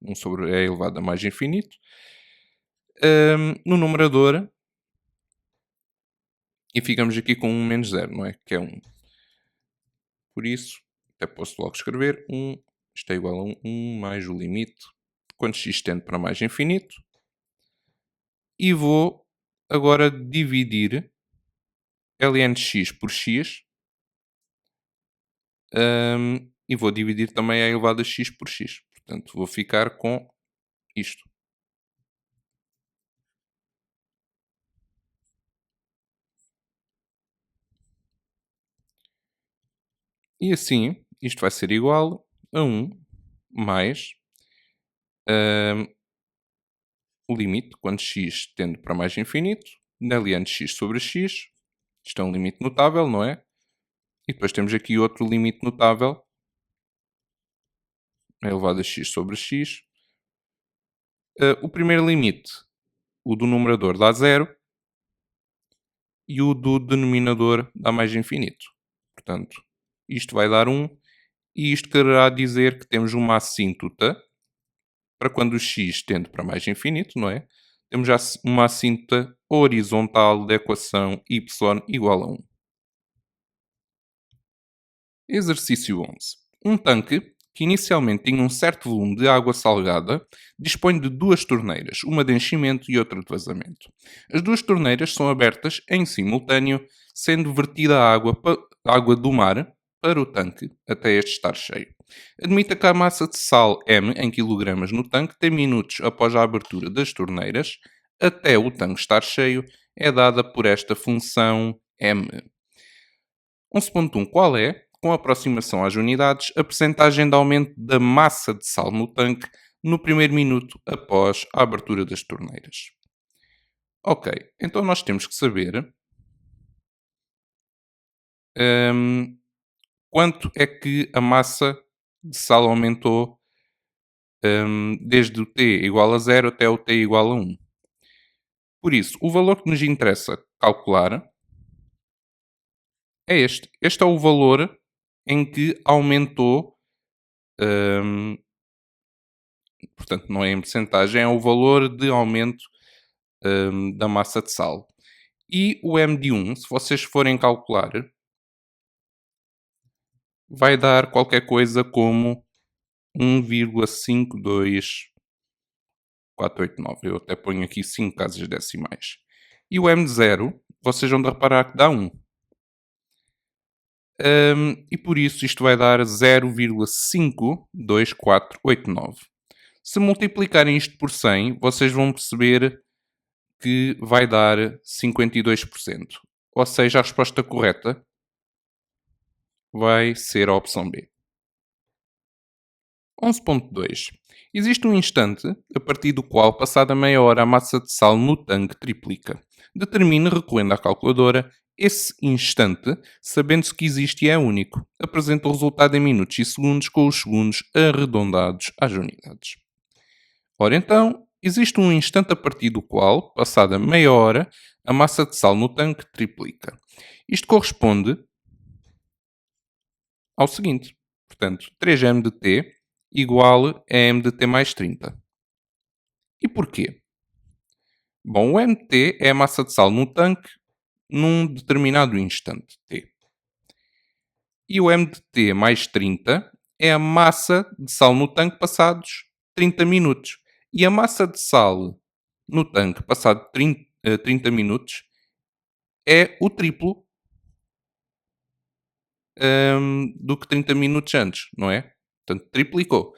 1 sobre a elevado a mais infinito. No numerador, e ficamos aqui com 1 menos 0, não é? Que é 1. Por isso, até posso logo escrever 1, isto é igual a 1 mais o limite quando x tende para mais infinito. E vou agora dividir ln de x por x. E vou dividir também a elevado a x por x. Portanto, vou ficar com isto. E assim, isto vai ser igual a 1 mais o limite, quando x tende para mais infinito, ln de x sobre x. Isto é um limite notável, não é? E depois temos aqui outro limite notável, elevado a x sobre x. O primeiro limite, o do numerador, dá 0. E o do denominador dá mais infinito. Portanto, isto vai dar 1. E isto quererá dizer que temos uma assíntota para quando o x tende para mais infinito, não é? Temos já uma assíntota horizontal da equação y igual a 1. Exercício 11. Um tanque que inicialmente tinha um certo volume de água salgada, dispõe de duas torneiras, uma de enchimento e outra de vazamento. As duas torneiras são abertas em simultâneo, sendo vertida a água do mar para o tanque até este estar cheio. Admita que a massa de sal M em kg no tanque tem minutos após a abertura das torneiras até o tanque estar cheio é dada por esta função M. 11.1. Qual é, com aproximação às unidades, a percentagem de aumento da massa de sal no tanque no primeiro minuto após a abertura das torneiras? Ok, então nós temos que saber quanto é que a massa de sal aumentou desde o t igual a 0 até o t igual a 1. Por isso, o valor que nos interessa calcular é este. Este é o valor em que aumentou, portanto, não é em percentagem, é o valor de aumento da massa de sal. E o M de 1, se vocês forem calcular, vai dar qualquer coisa como 1,52489. Eu até ponho aqui 5 casas decimais. E o M de 0, vocês vão reparar que dá 1. E por isso isto vai dar 0,52489. Se multiplicarem isto por 100, vocês vão perceber que vai dar 52%. Ou seja, a resposta correta vai ser a opção B. 11.2. Existe um instante a partir do qual, passada meia hora, a massa de sal no tanque triplica. Determine, recorrendo à calculadora, esse instante, sabendo-se que existe e é único. Apresenta o resultado em minutos e segundos, com os segundos arredondados às unidades. Ora então, existe um instante a partir do qual, passada meia hora, a massa de sal no tanque triplica. Isto corresponde ao seguinte. Portanto, 3m de t igual a m de t mais 30. E porquê? Bom, o mt é a massa de sal no tanque num determinado instante t. E o m de t mais 30 é a massa de sal no tanque passados 30 minutos. E a massa de sal no tanque passado 30 minutos é o triplo do que 30 minutos antes, não é? Portanto, triplicou.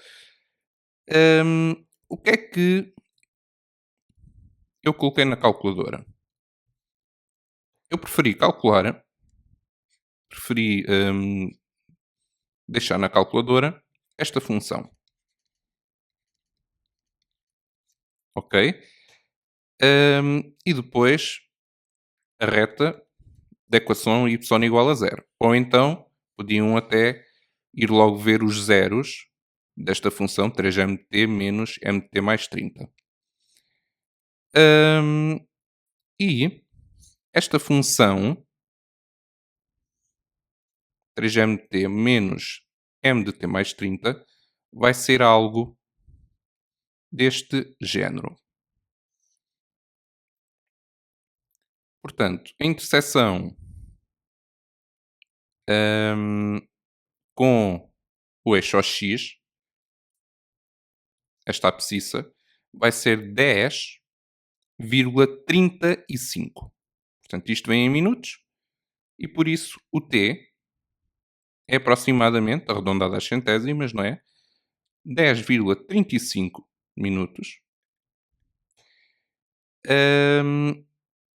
O que é que eu coloquei na calculadora? Eu preferi deixar na calculadora esta função. Ok? E depois a reta da equação y igual a 0. Ou então podiam até ir logo ver os zeros desta função 3mt menos mt mais 30. E esta função 3mt menos m de t mais 30 vai ser algo deste género. Portanto, a interseção com o eixo OX, esta abscissa, vai ser 10,35. Portanto, isto vem em minutos e por isso o t é aproximadamente, arredondado às centésimas, não é? 10,35 minutos.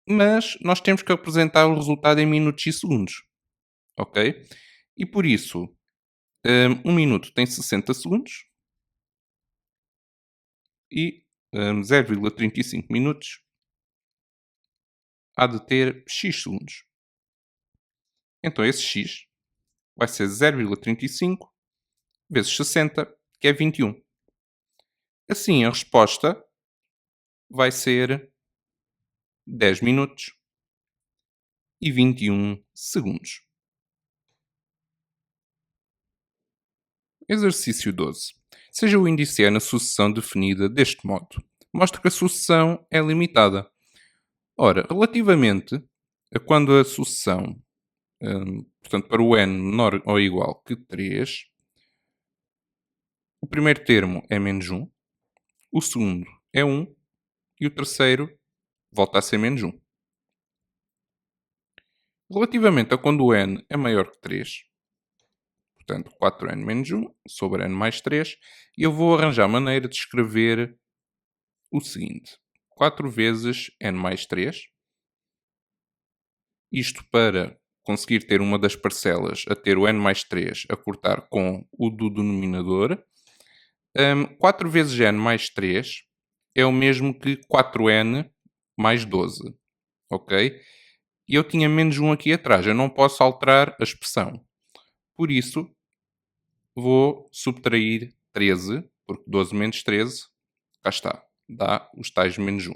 Mas nós temos que apresentar o resultado em minutos e segundos. Ok? E por isso, 1 minuto tem 60 segundos e 0,35 minutos há de ter x segundos. Então esse x vai ser 0,35 vezes 60, que é 21. Assim, a resposta vai ser 10 minutos e 21 segundos. Exercício 12. Seja o índice E na sucessão definida deste modo. Mostra que a sucessão é limitada. Ora, relativamente a quando a sucessão, portanto, para o n menor ou igual que 3, O primeiro termo é menos 1, o segundo é 1 e o terceiro volta a ser menos 1. Relativamente a quando o n é maior que 3, portanto 4n menos 1 sobre n mais 3, eu vou arranjar maneira de escrever o seguinte: 4 vezes n mais 3, isto para conseguir ter uma das parcelas a ter o n mais 3 a cortar com o do denominador. 4 vezes n mais 3 é o mesmo que 4n mais 12, ok? E eu tinha menos 1 aqui atrás, eu não posso alterar a expressão. Por isso, vou subtrair 13, porque 12 menos 13, cá está, dá os tais menos 1.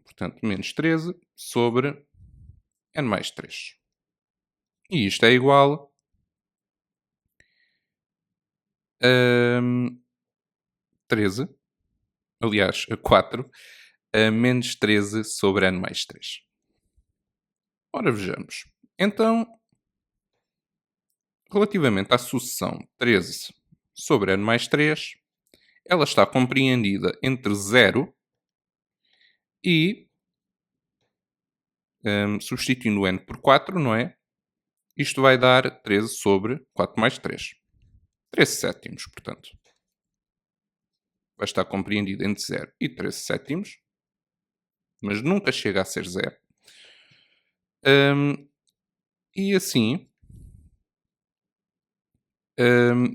Portanto, menos 13 sobre n mais 3. E isto é igual a 13, aliás, a 4, a menos 13 sobre n mais 3. Ora, vejamos. Então, relativamente à sucessão 13 sobre n mais 3, ela está compreendida entre 0 e, substituindo n por 4, não é? Isto vai dar 13 sobre 4 mais 3. 13 sétimos, portanto. Vai estar compreendido entre 0 e 13 sétimos, mas nunca chega a ser 0. E assim,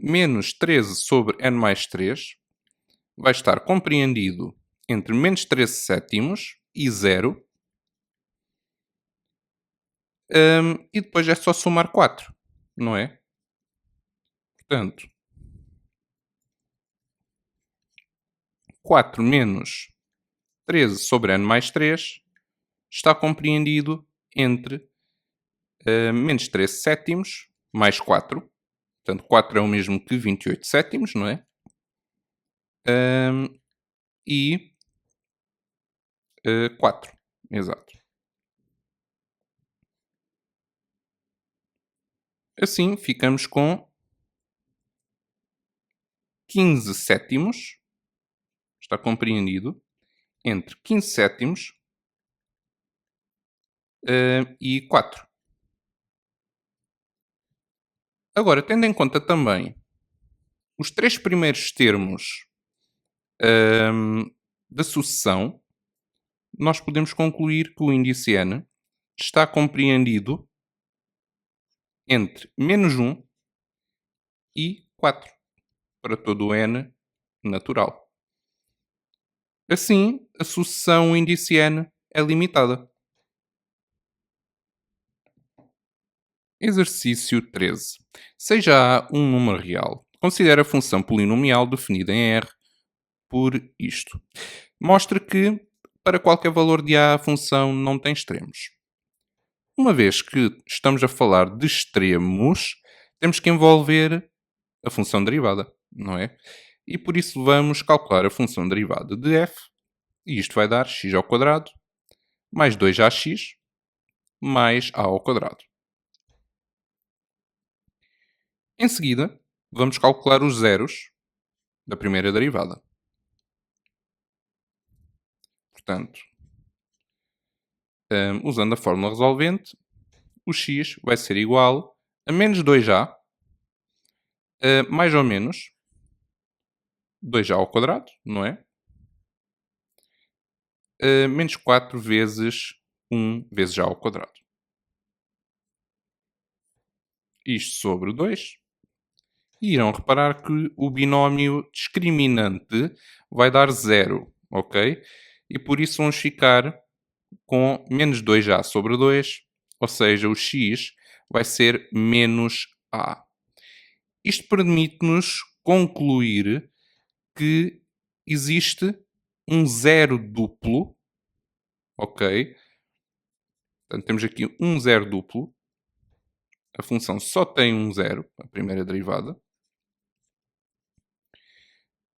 menos 13 sobre n mais 3 vai estar compreendido entre menos 13 sétimos e 0. E depois é só somar 4, não é? Portanto, 4 menos 13 sobre n mais 3 está compreendido entre menos 13 sétimos mais 4. Portanto, 4 é o mesmo que 28 sétimos, não é? E 4, exato. Assim, ficamos com 15 sétimos, está compreendido, entre 15 sétimos e 4. Agora, tendo em conta também os 3 primeiros termos da sucessão, nós podemos concluir que o índice n está compreendido entre menos 1 e 4, para todo o n natural. Assim, a sucessão índice n é limitada. Exercício 13. Seja A um número real, considere a função polinomial definida em R por isto. Mostre que, para qualquer valor de A, a função não tem extremos. Uma vez que estamos a falar de extremos, temos que envolver a função derivada, não é? E por isso vamos calcular a função derivada de f, e isto vai dar x ao quadrado mais 2ax mais a ao quadrado. Em seguida, vamos calcular os zeros da primeira derivada. Portanto, usando a fórmula resolvente, o x vai ser igual a menos 2a mais ou menos 2a ao quadrado, não é? Menos 4 vezes 1 vezes a ao quadrado. Isto sobre 2. E irão reparar que o binómio discriminante vai dar 0, ok? E por isso vamos ficar com menos 2a sobre 2, ou seja, o x vai ser menos a. Isto permite-nos concluir que existe um zero duplo, ok? Portanto, temos aqui um zero duplo. A função só tem um zero, a primeira derivada.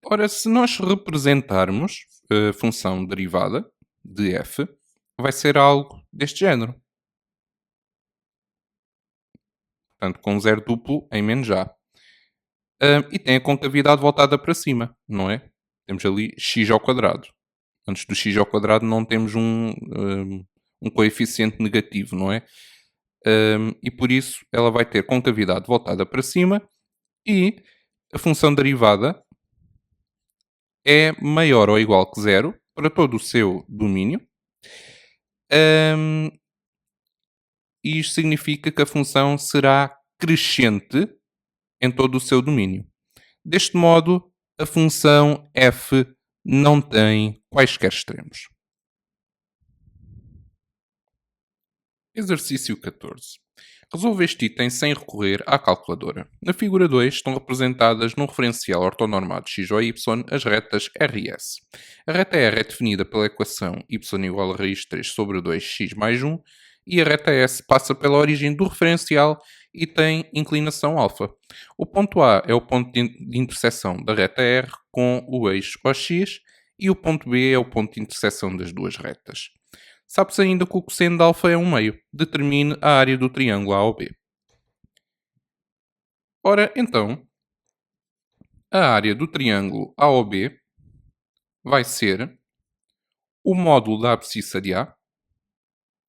Ora, se nós representarmos a função derivada de f, vai ser algo deste género. Portanto, com zero duplo em menos A. E tem a concavidade voltada para cima, não é? Temos ali x ao quadrado. Antes do x ao quadrado não temos um coeficiente negativo, não é? E por isso ela vai ter concavidade voltada para cima e a função derivada é maior ou igual que zero para todo o seu domínio. E isto significa que a função será crescente em todo o seu domínio. Deste modo, a função f não tem quaisquer extremos. Exercício 14. Resolva este item sem recorrer à calculadora. Na figura 2 estão representadas num referencial ortonormado x ou y as retas R e S. A reta R é definida pela equação y igual a raiz de 3 sobre 2x mais 1 e a reta S passa pela origem do referencial e tem inclinação alfa. O ponto A é o ponto de interseção da reta R com o eixo OX e o ponto B é o ponto de interseção das duas retas. Sabe-se ainda que o cosseno de alfa é 1/2. Determine a área do triângulo AOB. Ora, então, a área do triângulo AOB vai ser o módulo da abscissa de A,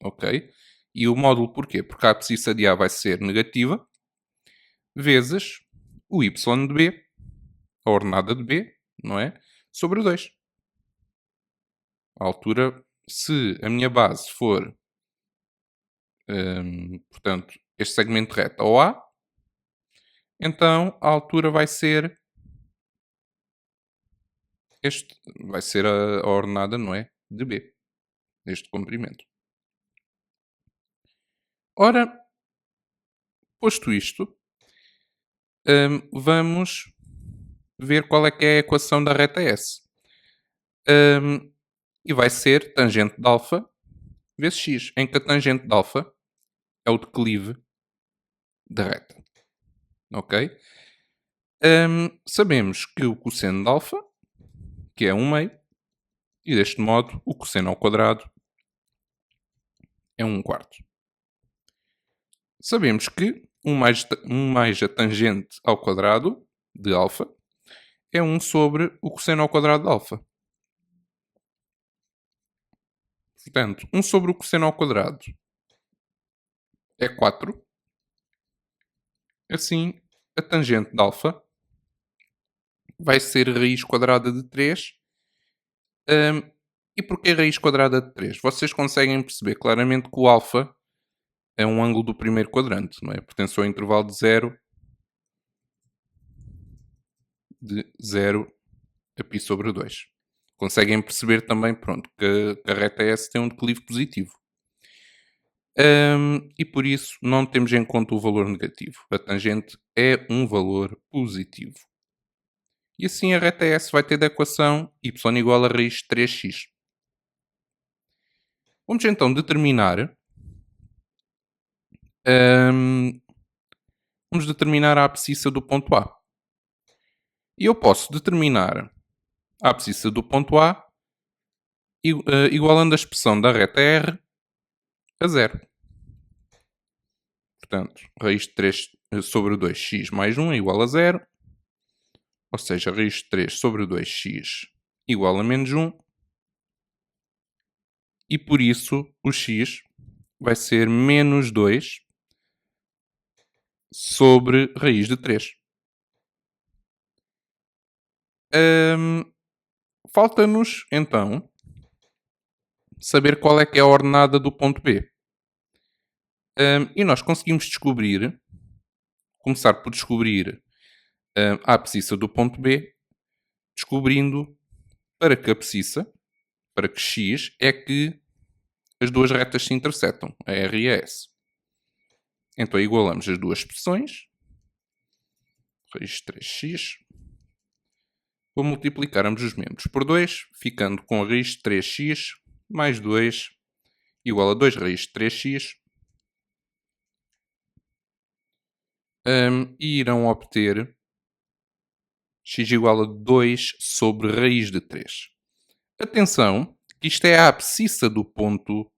ok? E o módulo porquê? Porque a abscissa de A vai ser negativa, vezes o y de B, a ordenada de B, não é? Sobre 2. A altura, se a minha base for, portanto, este segmento reto ao A, então a altura vai ser vai ser a ordenada, não é? De B, deste comprimento. Ora, posto isto, vamos ver qual é que é a equação da reta S. E vai ser tangente de alfa vezes x, em que a tangente de alfa é o declive da reta. Ok? Sabemos que o cosseno de alfa, que é 1/2, e deste modo o cosseno ao quadrado é 1/4. Sabemos que 1 mais a tangente ao quadrado de alfa é 1 sobre o cosseno ao quadrado de alfa. Portanto, 1 sobre o cosseno ao quadrado é 4. Assim, a tangente de alfa vai ser raiz quadrada de 3. E porquê raiz quadrada de 3? Vocês conseguem perceber claramente que o alfa é um ângulo do primeiro quadrante, não é? Pertence ao intervalo de 0 a π sobre 2. Conseguem perceber também, pronto, que a reta S tem um declive positivo. E por isso não temos em conta o valor negativo. A tangente é um valor positivo. E assim a reta S vai ter da equação y igual a raiz de 3x. Vamos então determinar vamos determinar a abscissa do ponto A. E eu posso determinar a abscissa do ponto A igualando a expressão da reta R a 0. Portanto, raiz de 3 sobre 2x mais 1 é igual a 0. Ou seja, raiz de 3 sobre 2x igual a menos 1. E por isso o x vai ser menos 2 sobre raiz de 3. Falta-nos, então, saber qual é que é a ordenada do ponto B. E nós conseguimos começar por descobrir a abscissa do ponto B, descobrindo para que x, é que as duas retas se intersetam, a R e a S. Então igualamos as duas expressões, raiz de 3x, vou multiplicar ambos os membros por 2, ficando com a raiz de 3x mais 2 igual a 2 raiz de 3x. E irão obter x igual a 2 sobre raiz de 3. Atenção, que isto é a abscissa do ponto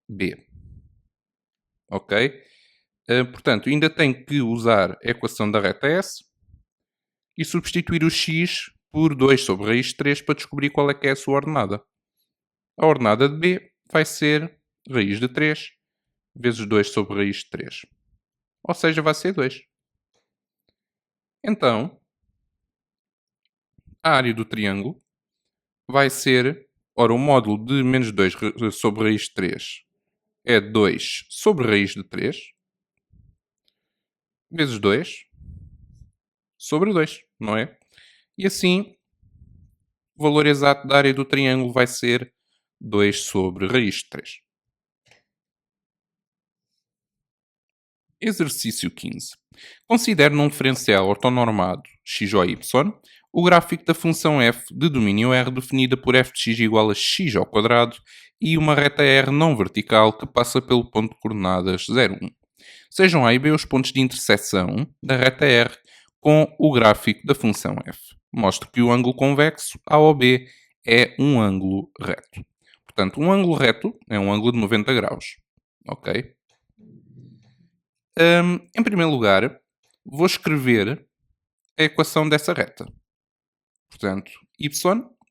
B. Ok? Portanto, ainda tem que usar a equação da reta S e substituir o x por 2 sobre raiz de 3 para descobrir qual é que é a sua ordenada. A ordenada de B vai ser raiz de 3 vezes 2 sobre raiz de 3. Ou seja, vai ser 2. Então, a área do triângulo vai ser, ora, o módulo de menos 2 sobre raiz de 3 é 2 sobre raiz de 3 vezes 2 sobre 2, não é? E assim, o valor exato da área do triângulo vai ser 2 sobre raiz de 3. Exercício 15. Considere num diferencial ortonormado x ou y o gráfico da função f de domínio R definida por f de x igual a x ao quadrado e uma reta R não vertical que passa pelo ponto de coordenadas 0, 1. Sejam A e B os pontos de intersecção da reta R com o gráfico da função f. Mostre que o ângulo convexo AOB é um ângulo reto. Portanto, um ângulo reto é um ângulo de 90 graus. Ok? Em primeiro lugar, vou escrever a equação dessa reta. Portanto, y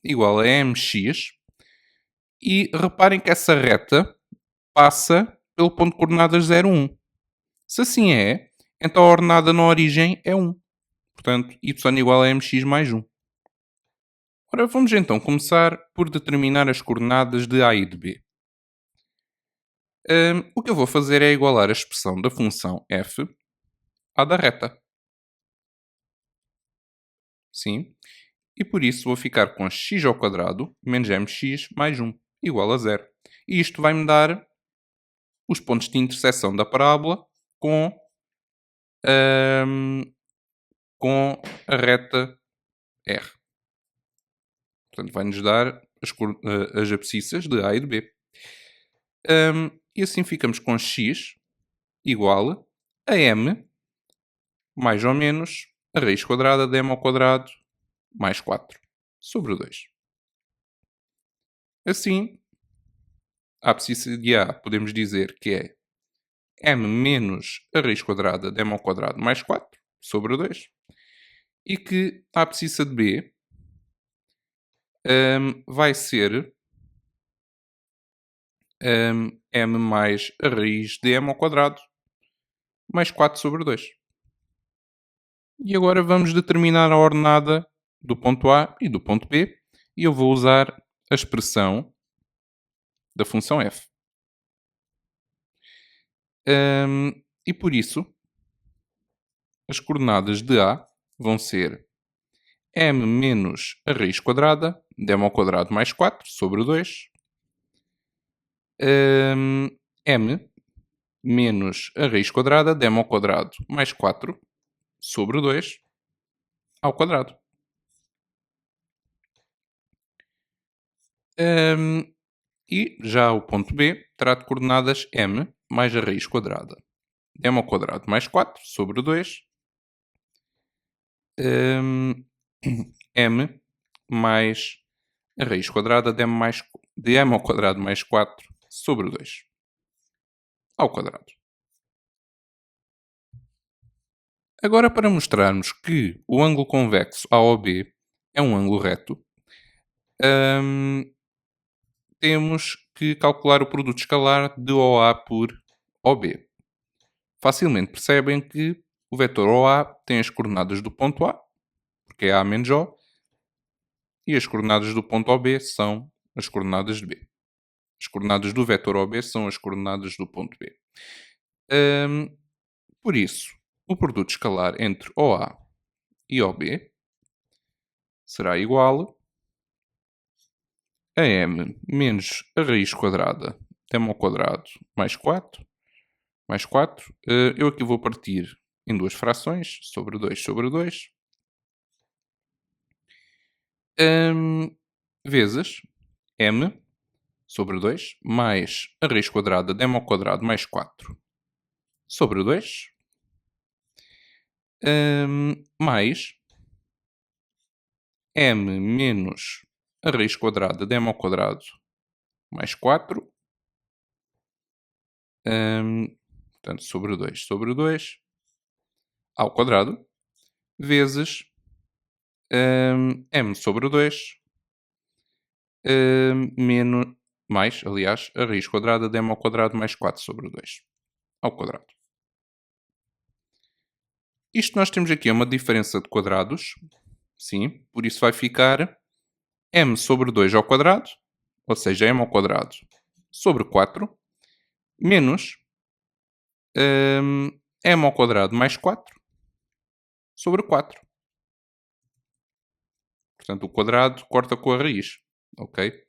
igual a mx. E reparem que essa reta passa pelo ponto de coordenadas 0, 1. Se assim é, então a ordenada na origem é 1. Portanto, y igual a mx mais 1. Ora, vamos então começar por determinar as coordenadas de A e de B. O que eu vou fazer é igualar a expressão da função f à da reta. Sim. E por isso vou ficar com x ao quadrado menos mx mais 1 igual a 0. E isto vai-me dar os pontos de interseção da parábola com, com a reta R. Portanto, vai-nos dar as abscissas de A e de B. E assim ficamos com x igual a m mais ou menos a raiz quadrada de m ao quadrado mais 4 sobre 2. Assim, a abscissa de A podemos dizer que é m menos a raiz quadrada de m ao quadrado mais 4 sobre 2. E que a abscissa de B vai ser m mais a raiz de m ao quadrado mais 4 sobre 2. E agora vamos determinar a ordenada do ponto A e do ponto B. E eu vou usar a expressão da função f. E por isso, as coordenadas de A vão ser m menos a raiz quadrada de m ao quadrado mais 4 sobre 2. M menos a raiz quadrada de m ao quadrado mais 4 sobre 2 ao quadrado. E já o ponto B terá de coordenadas m mais a raiz quadrada de m ao quadrado mais 4 sobre 2 m mais a raiz quadrada de m ao quadrado mais 4 sobre 2 ao quadrado. Agora, para mostrarmos que o ângulo convexo AOB é um ângulo reto, temos que calcular o produto escalar de OA por OB. Facilmente percebem que o vetor OA tem as coordenadas do ponto A, porque é A menos O, e as coordenadas do ponto OB são as coordenadas de B. As coordenadas do vetor OB são as coordenadas do ponto B. Por isso, o produto escalar entre OA e OB será igual a m menos a raiz quadrada de m ao quadrado mais 4. Mais 4. Eu aqui vou partir em duas frações, sobre 2 sobre 2. Vezes m sobre 2 mais a raiz quadrada de m ao quadrado mais 4 sobre 2 mais m menos a raiz quadrada de m ao quadrado mais 4. Portanto, Portanto, sobre 2 ao quadrado, vezes m sobre 2 menos, mais, aliás, a raiz quadrada de m ao quadrado mais 4 sobre 2 ao quadrado. Isto nós temos aqui uma diferença de quadrados, sim, por isso vai ficar m sobre 2 ao quadrado, ou seja, m ao quadrado sobre 4, menos m ao quadrado mais 4 sobre 4. Portanto, o quadrado corta com a raiz, ok?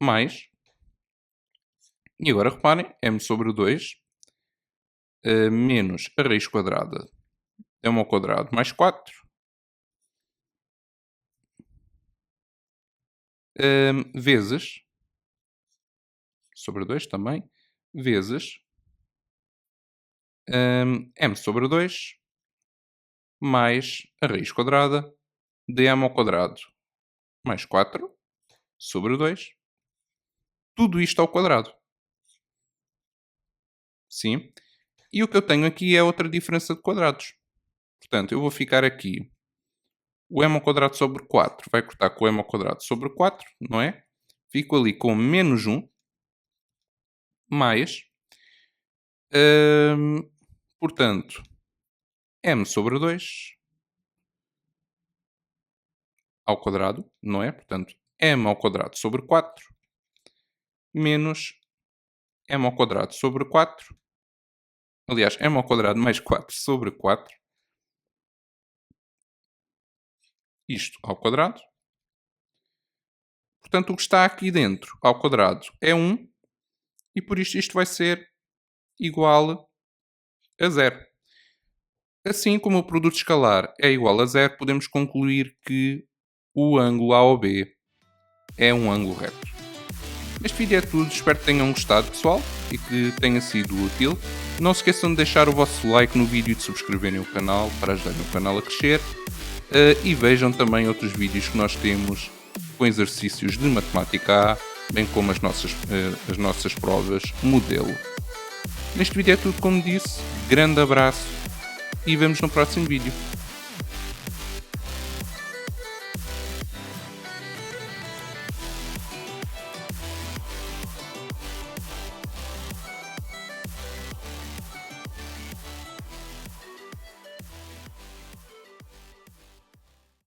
Mais, e agora reparem, m sobre 2 menos a raiz quadrada de m ao quadrado mais 4 vezes, sobre 2 também, vezes m sobre 2 mais a raiz quadrada de m ao quadrado mais 4 sobre 2. Tudo isto ao quadrado. Sim. E o que eu tenho aqui é outra diferença de quadrados. Portanto, eu vou ficar aqui. O m ao quadrado sobre 4 vai cortar com o m ao quadrado sobre 4, não é? Fico ali com menos 1 mais, portanto, m sobre 2 ao quadrado, não é? Portanto, m ao quadrado sobre 4 menos m ao quadrado sobre 4. Aliás, m ao quadrado mais 4 sobre 4. Isto ao quadrado. Portanto, o que está aqui dentro ao quadrado é 1 e por isto vai ser igual a 0. Assim como o produto escalar é igual a 0, podemos concluir que o ângulo AOB é um ângulo reto. Este vídeo é tudo, espero que tenham gostado, pessoal, e que tenha sido útil. Não se esqueçam de deixar o vosso like no vídeo e de subscreverem o canal para ajudarem o canal a crescer. E vejam também outros vídeos que nós temos com exercícios de matemática A, bem como as nossas provas modelo. Neste vídeo é tudo como disse, grande abraço e vemos no próximo vídeo.